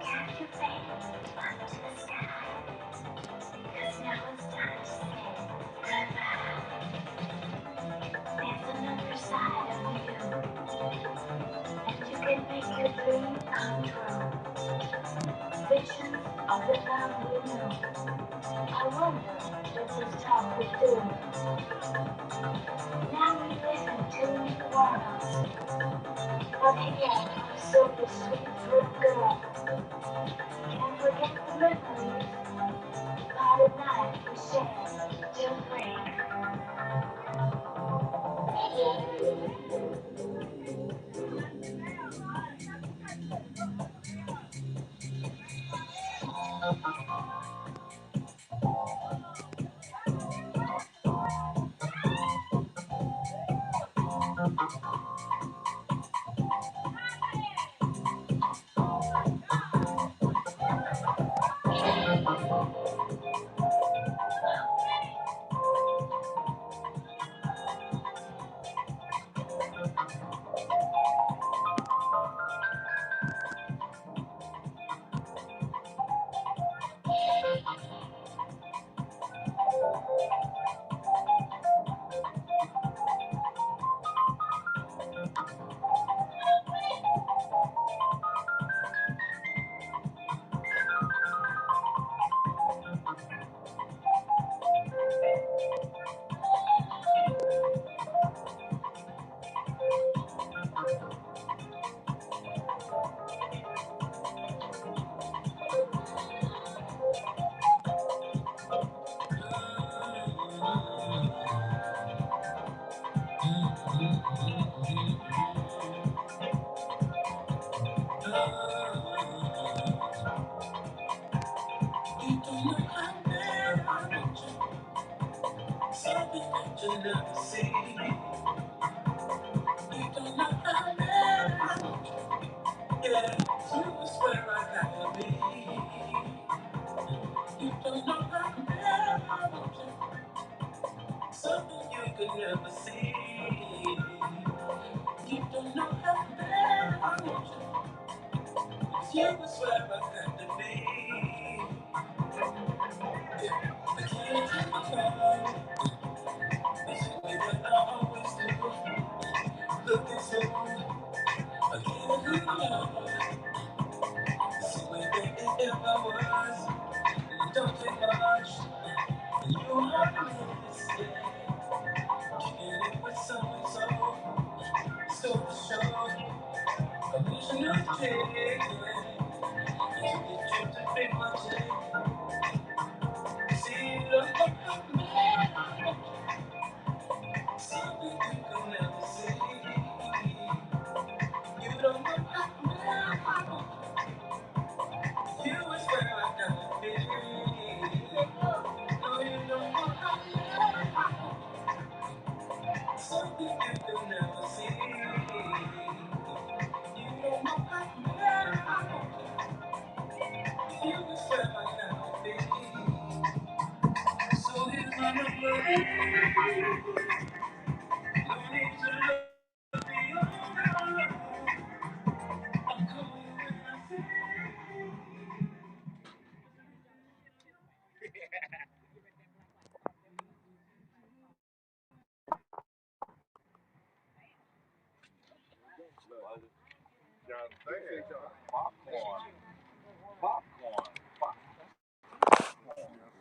Speaker 8: Cast your face up to the sky. 'Cause now it's time to say goodbye. There's another side of you. And you can make your dream come true. Visions of the love we knew. I wonder if this talk we do. Now we listen to new worlds. But again, I'm so the sweet, sweet girl. Can't forget the memories. About a night we shared till three.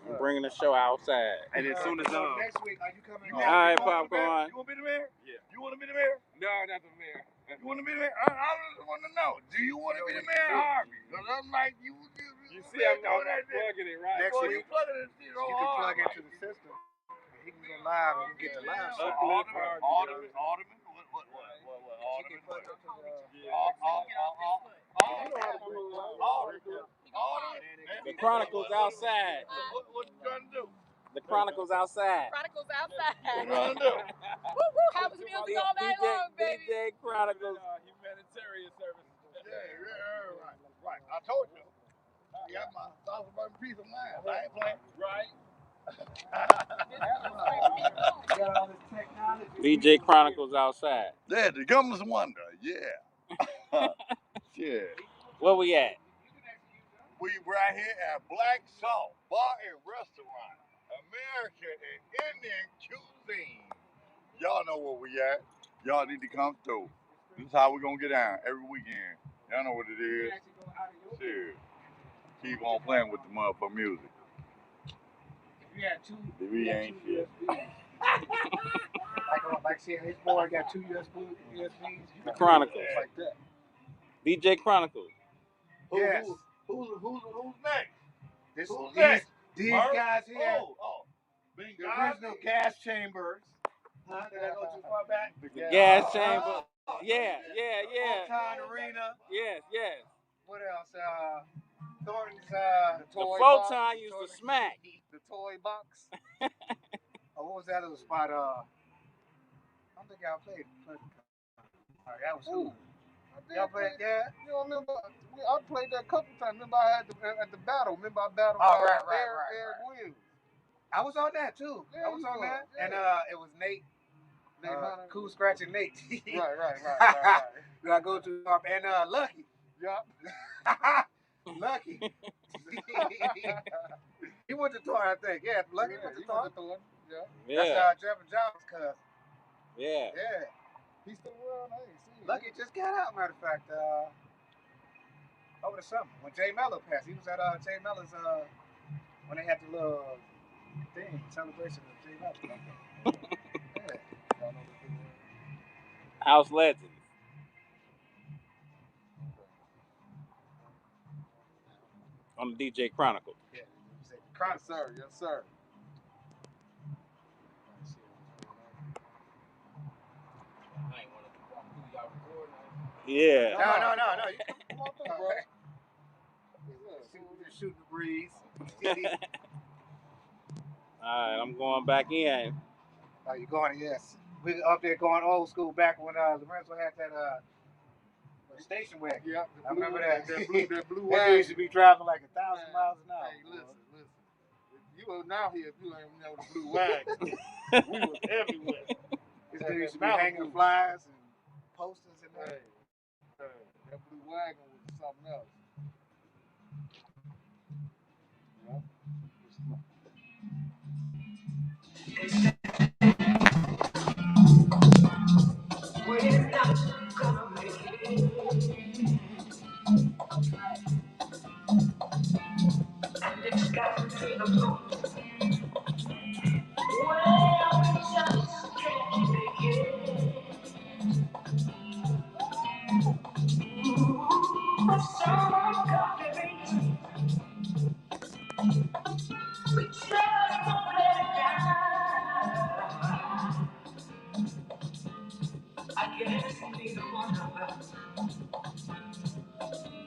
Speaker 9: I'm bringing the show outside.
Speaker 10: And as soon as next week, are you coming?
Speaker 9: All right, popcorn.
Speaker 10: You want to be the mayor? Yeah. You want to be the mayor? No, not the mayor.
Speaker 1: You want to be the mayor? I just want to know. Do you want to be the mayor of Harvey? Because I'm like, you
Speaker 4: see, I'm plugging it right.
Speaker 6: Next
Speaker 1: Boy,
Speaker 6: week,
Speaker 1: you plugging it so
Speaker 6: you can
Speaker 1: hard.
Speaker 6: plug into the system. He can go live and you get the live side.
Speaker 1: Alderman. Alderman. What?
Speaker 6: He can plug into
Speaker 9: The Chronicles outside.
Speaker 1: What you trying to do?
Speaker 9: The Chronicles outside.
Speaker 7: Chronicles outside.
Speaker 1: What you trying to do?
Speaker 7: House music all night long, baby.
Speaker 9: DJ Chronicles.
Speaker 4: Humanitarian services.
Speaker 1: Yeah, right. I told you. I got my $1,000 piece of mind. I ain't playing.
Speaker 4: Right.
Speaker 9: DJ Chronicles outside.
Speaker 1: Yeah, the government's wonder. Yeah. Yeah.
Speaker 9: Where we at?
Speaker 1: We right here at Black Salt Bar and Restaurant, American and Indian cuisine. Y'all know where we at. Y'all need to come through. This is how we gonna get down every weekend. Y'all know what it is. Shit. Keep on playing with the motherfucking music. We ain't shit.
Speaker 6: Like seeing his boy got 2 USBs.
Speaker 9: The Chronicles.
Speaker 6: Like that.
Speaker 9: DJ Chronicles.
Speaker 6: Yes.
Speaker 1: Who's next? Who's
Speaker 6: These
Speaker 1: next?
Speaker 6: guys here,
Speaker 1: The
Speaker 6: the original gas chambers. Huh? Did I go too far back?
Speaker 9: Gas chamber. Yeah.
Speaker 6: Town Arena.
Speaker 9: Yes.
Speaker 6: What else? Thornton's.
Speaker 9: The Photon used to smack.
Speaker 6: The toy box. What was that other spot? I don't think y'all played. Alright, that was cool. Y'all played that?
Speaker 10: You don't remember? I played that a couple times. Remember I had at the battle. Remember I battled Eric Williams.
Speaker 6: I was on that too.
Speaker 10: Yeah,
Speaker 6: I was on that.
Speaker 10: yeah.
Speaker 6: And it was Nate. Cool Scratching Nate.
Speaker 10: Right.
Speaker 6: Did I go to and Lucky.
Speaker 10: Yup.
Speaker 6: Lucky. He went to Thornton, I think. Yeah, Lucky went to Thornton.
Speaker 10: Yeah.
Speaker 6: That's Jeff and John's cousin.
Speaker 9: Yeah.
Speaker 6: Yeah.
Speaker 10: He's still around. I ain't seen him.
Speaker 6: Lucky just got out, matter of fact, over the summer when Jay Mello passed. He was at Jay Mello's when they had the little thing, celebration of Jay Mello. Yeah. Y'all know what they were.
Speaker 9: House Legends. On the DJ Chronicles.
Speaker 6: Yeah. You said the Chronicles.
Speaker 10: Yes, sir.
Speaker 9: Yeah.
Speaker 6: No. You
Speaker 10: Come on through, bro.
Speaker 6: shoot the breeze.
Speaker 9: Alright, I'm going back in.
Speaker 6: Oh, you going? Yes. We up there going old school back when Lorenzo had that station wagon.
Speaker 10: Yeah.
Speaker 6: I remember that.
Speaker 10: That blue
Speaker 6: That dude
Speaker 10: wagon.
Speaker 6: used to be driving like 1,000 miles an hour.
Speaker 10: Hey, listen. You are now here if you ain't know the blue wagon. We was everywhere.
Speaker 6: This dude used to be hanging flyers and posters and that.
Speaker 10: Hey, that blue wagon was something else.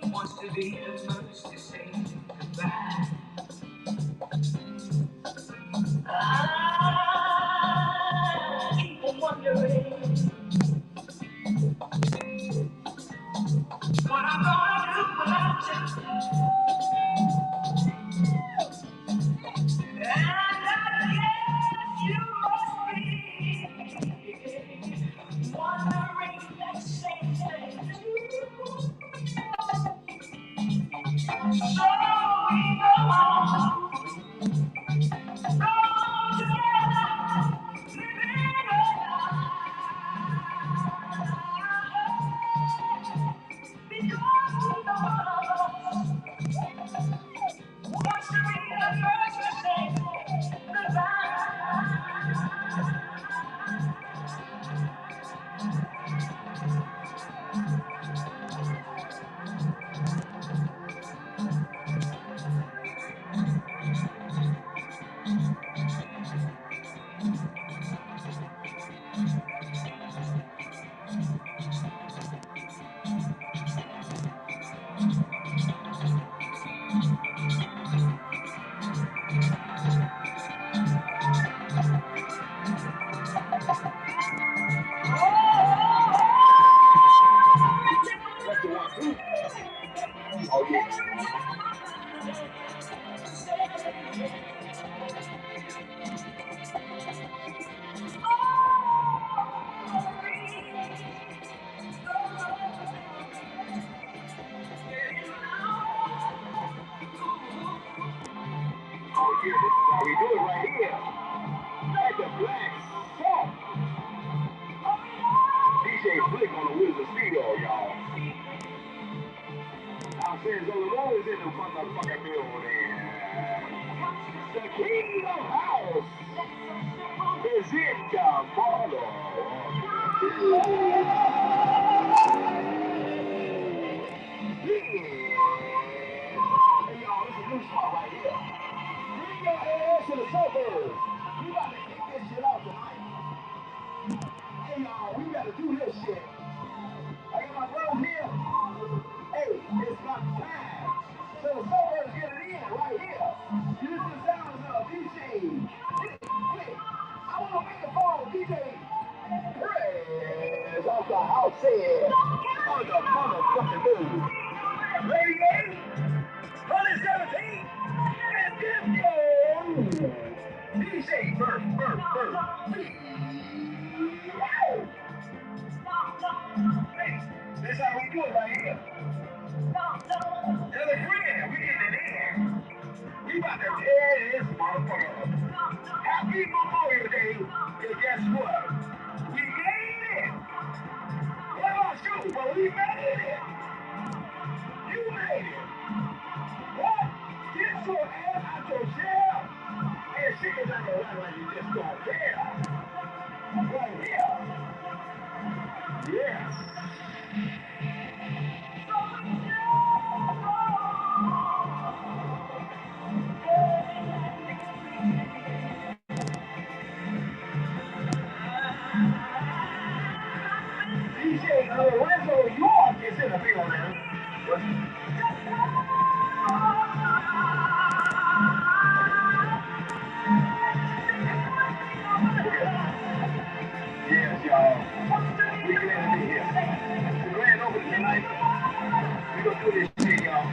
Speaker 11: Wants to be the first to say goodbye. I keep on wondering what I'm gonna do without you. And I guess you must be wondering that same thing too.
Speaker 12: This is how we do it right here. At the Black Salt. DJ Flick on the wheels of steel, y'all. I'm saying so the Lord is in the motherfucking building. The King of House is in the mother. Hey, y'all, this is a new spot right here. Bring your ass to the suburbs. We about to kick this shit out tonight. Hey, y'all, we gotta do this shit. I got my bros here. Hey, it's about time. So the suburbs get it in right here. You listen to the sounds of DJ. Wait, I want to make the phone, DJ. Praise off the house head on the motherfucking move. Lady A, 117, and this goes DJ Burp. Hey, this how we do it right here. Tell a friend, we getting it in. We about to tear this motherfucker up. Happy Memorial Day, and guess what? We made it. What about you? Well, we made it. You made it. What? Get your ass out your chair and shit is not gonna run like you just don't care. Right here. Yeah. DJ Lorenzo York is in the building. Yes, y'all. We glad to be here. We're grand opening tonight. We gonna do this shit, y'all.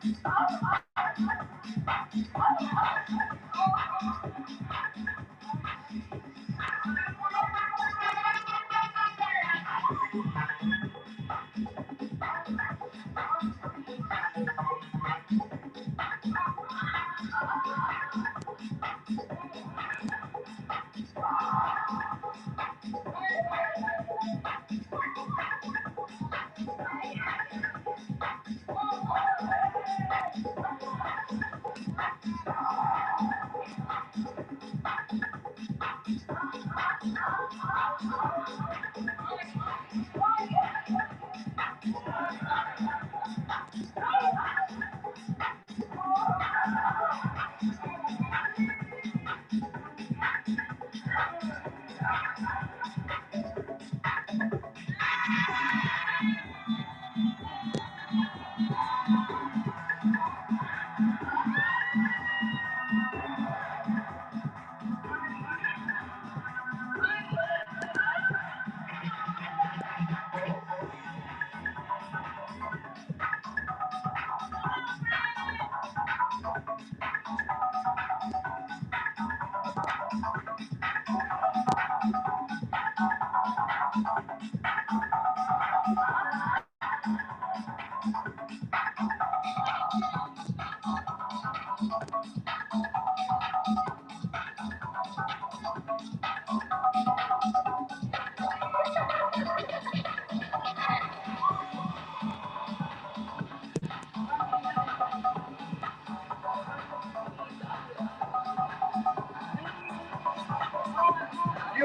Speaker 12: You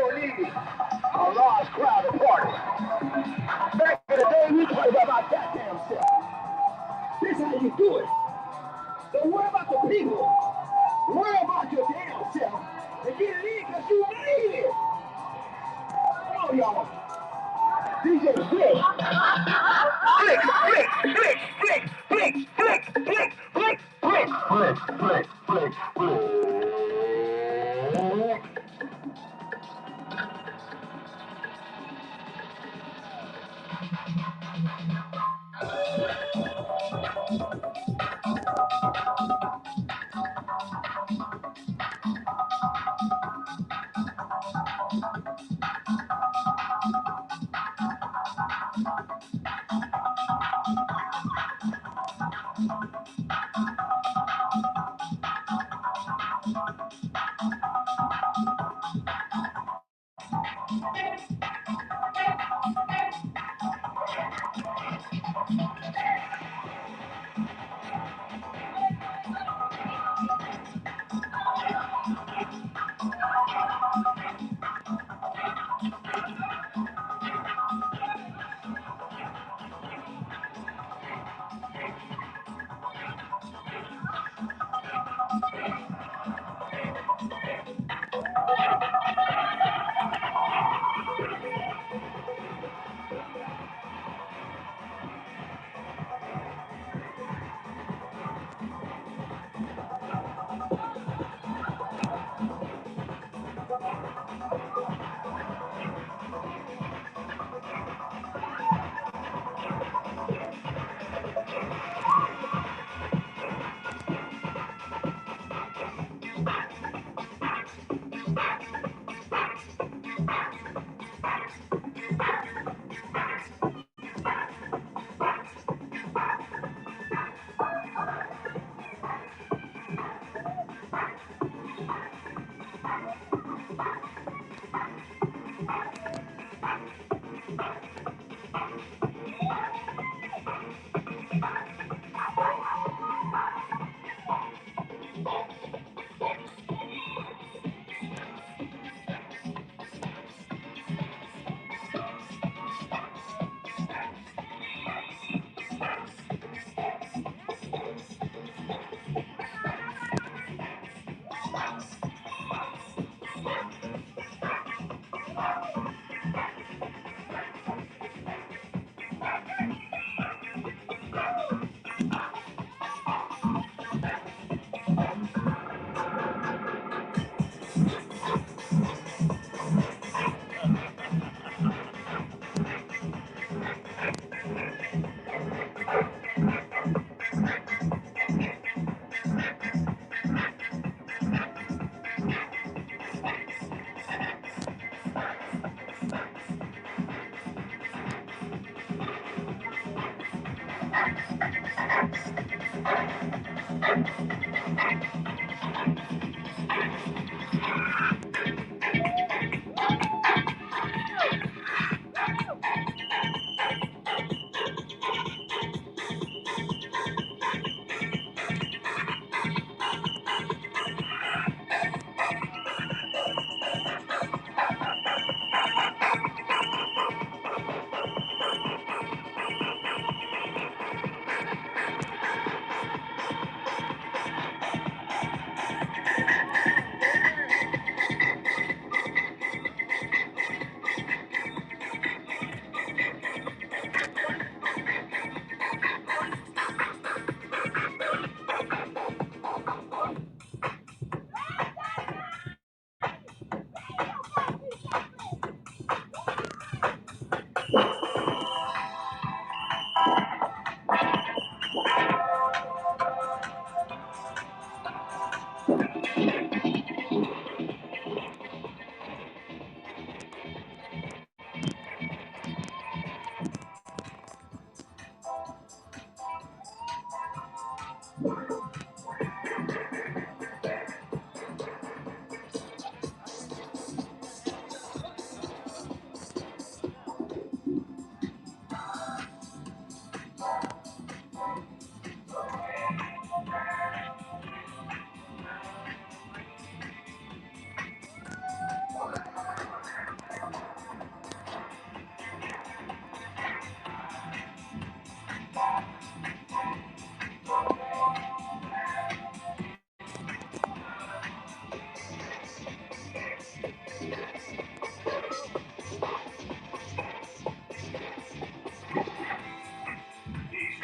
Speaker 12: don't need a large crowd of parties. Back in the day, we played by my goddamn self. This is how you do it. Don't worry about the people. Worry about your damn self and get it in because you made it. Come on, y'all. DJ Flick. Flick, flick, flick, flick, flick, flick, flick, flick, flick, flick, flick, flick, flick. Each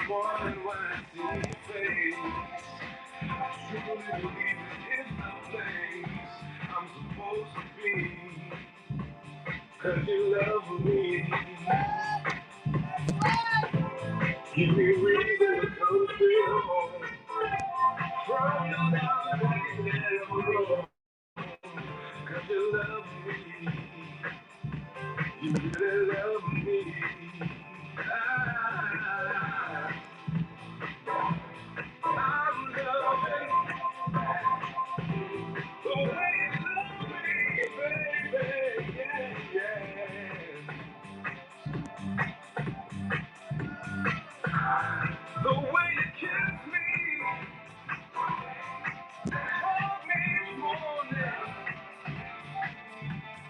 Speaker 12: morning when I see your face, I truly believe this is the place I'm supposed to be. 'Cause you love me. Give me reason to come straight home. From the love that never wrong. 'Cause you love me. You really love me. I'm loving the way you love me, baby. Yeah, yeah. The way you kiss me, hold me each morning.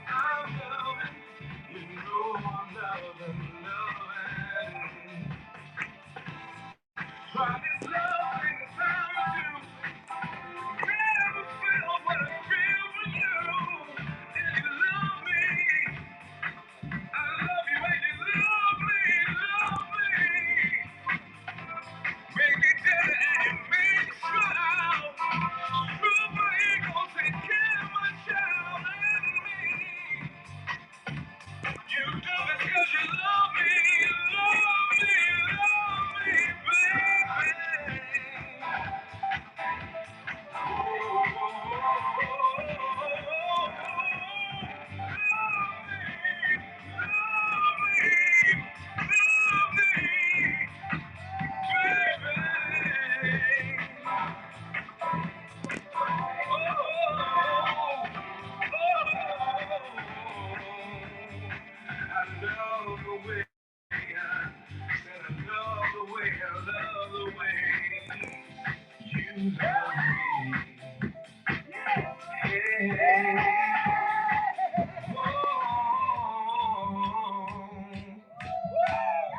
Speaker 12: I'm loving, you know I'm loving. Try this loving without you. Never feel what I feel for you. If you love me, I love you and you love me. Make me better and you make me smile. Super ego, take care of my child and me. You do it 'cause you love me, baby.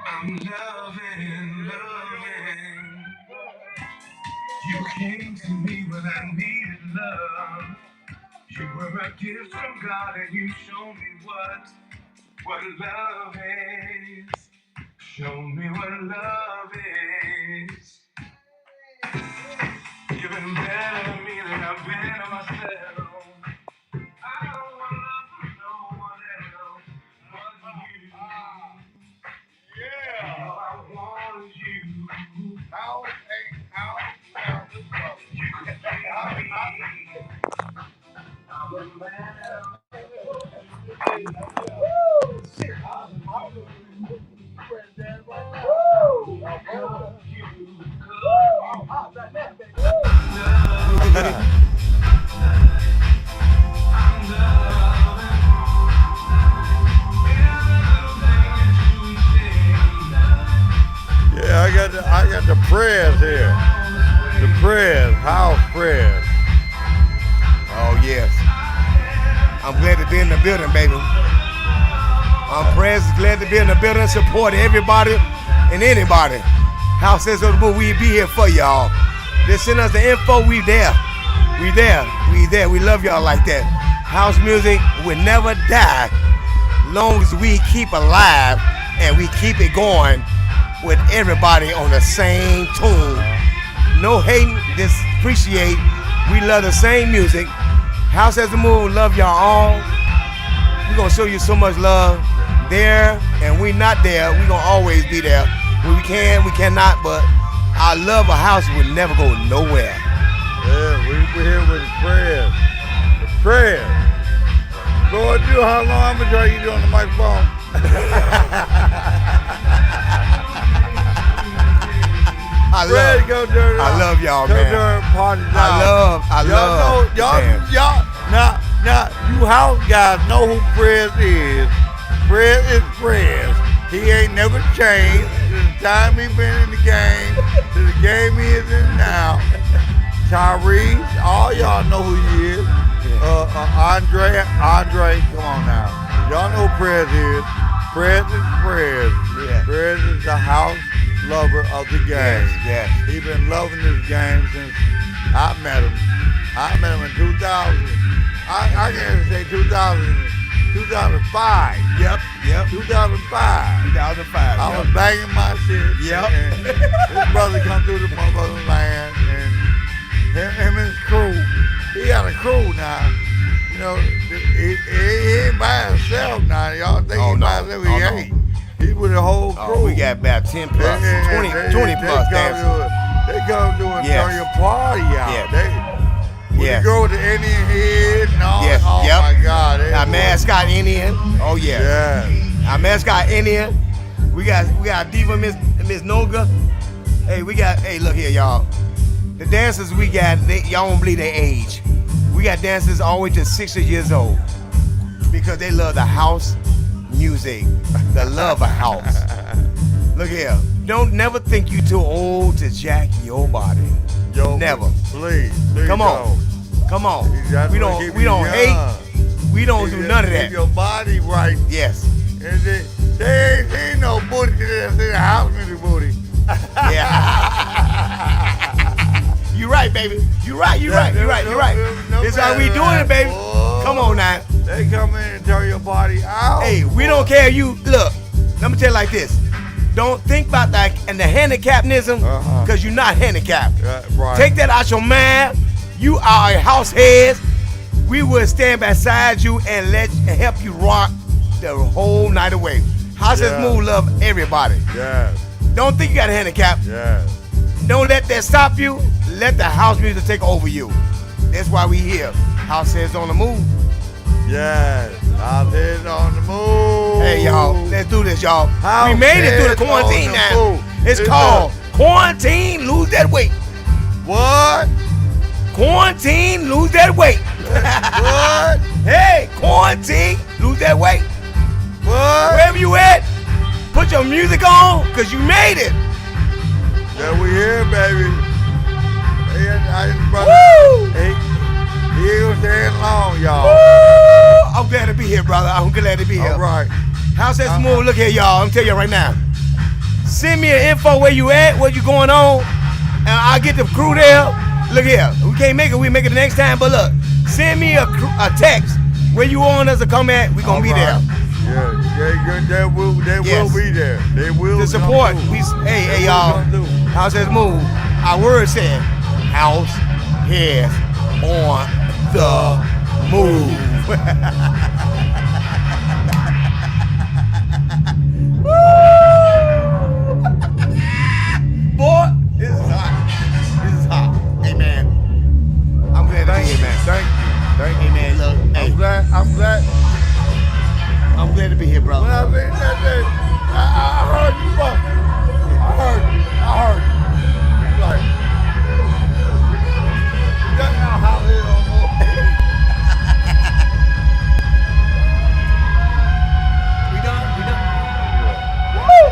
Speaker 12: I'm loving. You came to me when I needed love. You were a gift from God and you showed me what love is. Show me what love is. You've been better to me than I've been to myself. I don't want love from no one else but you. Yeah. All I want is you. How? You can take me. I'm a man.
Speaker 1: House Fred.
Speaker 13: Oh, yes. I'm glad to be in the building, baby. I'm glad to be in the building, supporting everybody and anybody. House says on the book, we be here for y'all. Just send us the info, we there. We there. We there. We love y'all like that. House music will never die long as we keep alive and we keep it going with everybody on the same tune. No hating, just appreciate. We love the same music. House as a move, love y'all all. We're gonna show you so much love there, and we not there. We're gonna always be there. When we can, we cannot, but our love of house will never go nowhere.
Speaker 1: Yeah, we're here with the prayers. The prayers. Lord, you how long I'm gonna try you doing the microphone?
Speaker 13: I love y'all, man. I love.
Speaker 1: Now, you house guys know who Prez is. Prez is Prez. He ain't never changed since the time he been in the game, to the game he is in now. Tyrese, all y'all know who he is. Andre, come on now. Y'all know who Prez is. Prez is Prez.
Speaker 13: Yeah.
Speaker 1: Prez is the house lover of the game.
Speaker 13: Yes.
Speaker 1: He been loving this game since I met him. I met him in 2000. I can't say 2005.
Speaker 13: Yep.
Speaker 1: 2005.
Speaker 13: 2005.
Speaker 1: I was banging my shit.
Speaker 13: Yep.
Speaker 1: And his brother come through the motherfucking land, and him and his crew. He got a crew now. You know, he ain't by himself now. Y'all think he by himself? He ain't. He with a whole crew.
Speaker 13: We got about 10 plus, 20 plus dancers.
Speaker 1: They come to and turn your party out.
Speaker 13: Yeah.
Speaker 1: You go with the Indian head and all
Speaker 13: Yes.
Speaker 1: that. Oh
Speaker 13: Yep.
Speaker 1: my God.
Speaker 13: Our mascot Indian. Oh yeah.
Speaker 1: Yeah.
Speaker 13: Our mascot Indian. We got Diva Miss Noga. Hey, look here, y'all. The dancers we got, y'all won't believe their age. We got dancers all the way to 60 years old because they love the house music, the love of house. Look here. Don't never think you too old to jack your body. Never.
Speaker 1: Please.
Speaker 13: Come on. We don't hate. We don't do none of that.
Speaker 1: Keep your body right.
Speaker 13: Yes.
Speaker 1: And there ain't no booty that's in the house music booty.
Speaker 13: Yeah. You right, baby. You right. This is how we doing it, baby. Come on now.
Speaker 1: They come in and turn your body out.
Speaker 13: Hey, we don't care. You look. Let me tell you like this. Don't think about that and the handicapnism, because you're not handicapped.
Speaker 1: Right.
Speaker 13: Take that out your mind. You are a house head. We will stand beside you and help you rock the whole night away. House has Move love everybody.
Speaker 1: Yes.
Speaker 13: Don't think you got a handicap.
Speaker 1: Yes.
Speaker 13: Don't let that stop you. Let the house music take over you. That's why we here. House says on the move.
Speaker 1: Yes. House is on the move.
Speaker 13: Hey y'all, let's do this, y'all.
Speaker 1: House
Speaker 13: we made it through the quarantine now. It's called Quarantine Lose That Weight.
Speaker 1: What?
Speaker 13: Quarantine Lose That Weight.
Speaker 1: What?
Speaker 13: Hey, quarantine lose that weight.
Speaker 1: What?
Speaker 13: Wherever you at, put your music on, cause you made it.
Speaker 1: Yeah, we here, baby.
Speaker 13: Woo!
Speaker 1: He ain't gonna stay long, y'all.
Speaker 13: Woo! I'm glad to be here, brother. I'm glad to be here.
Speaker 1: All right.
Speaker 13: House has Move. Look here, y'all. I'm telling you right now. Send me an info where you at, what you going on, and I'll get the crew there. Look here. We can't make it. We make it the next time. But look, send me a text where you want us to come at. We gonna be there.
Speaker 1: Yeah, they will be there. They will.
Speaker 13: To support. Hey, y'all. House has Move. Our word said, house has on the move. Boy, this is hot. This is hot. Hey, man. I'm glad to be here, man.
Speaker 1: Thank you.
Speaker 13: Hey, man, look. Hey. I'm glad to be here, brother.
Speaker 1: When I think that, I heard you fucking. I heard you. Like, that's not how it is on
Speaker 13: We done?
Speaker 1: Woo!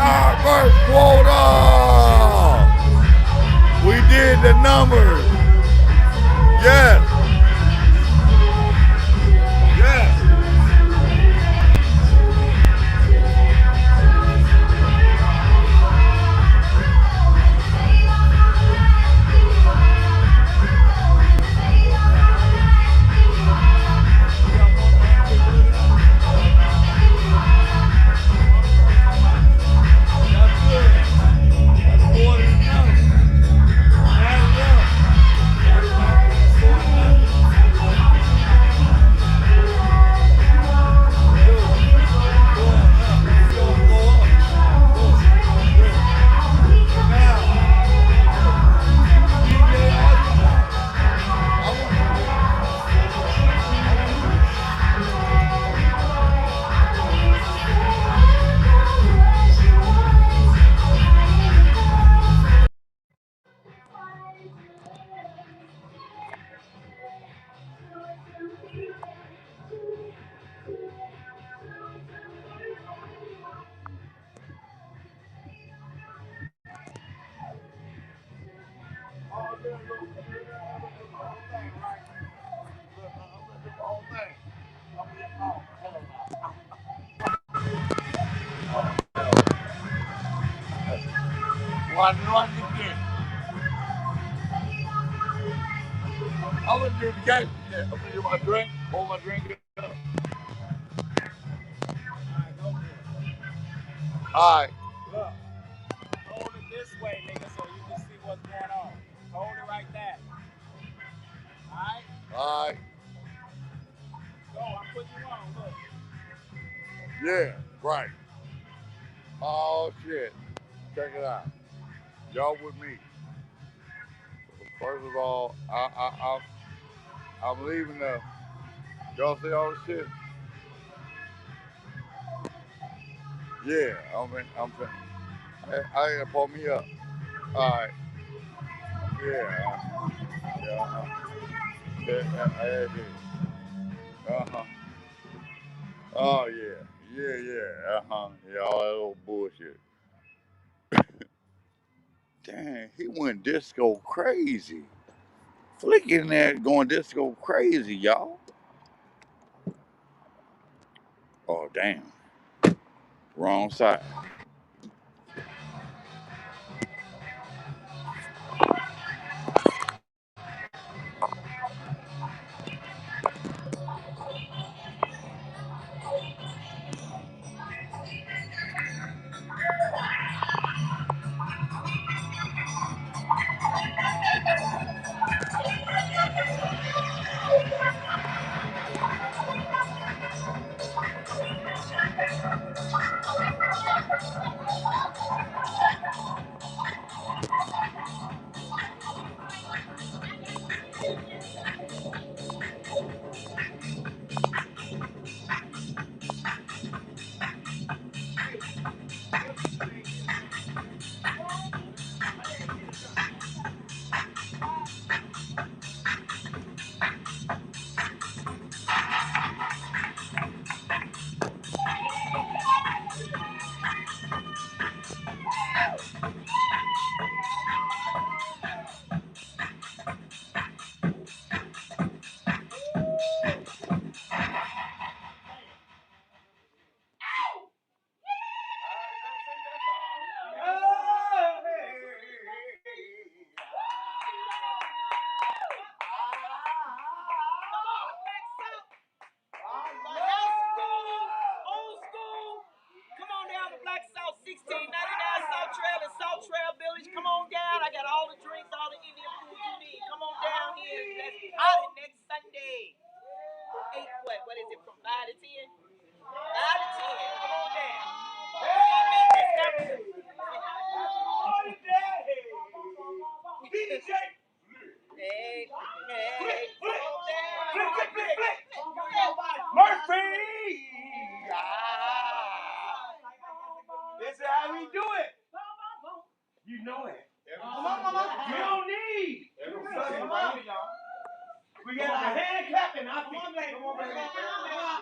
Speaker 1: our first quota. We did the numbers. Yes. Yes. One again. I'm gonna do the game. I'm gonna do my drink. Hold my drink up. All right.
Speaker 9: Look, hold it this way, nigga, so you can see what's going on. Hold it right there. All right?
Speaker 1: All right.
Speaker 9: Go, I'm putting you on, look.
Speaker 1: Yeah, right. Oh shit. Check it out. Y'all with me. First of all, I'm leaving the. Y'all see all the shit? Yeah, I'm finished. I gotta pull me up. All right. Yeah. Yeah. Uh-huh. Oh yeah. Yeah. Uh-huh. Yeah, all that old bullshit. Dang, he went disco crazy. Flick in there going disco crazy, y'all. Oh damn. Wrong side.
Speaker 12: This is how we do it. You know it. Come on, mama. You don't need. Come on, y'all. We got the hand clapping. Come on, baby.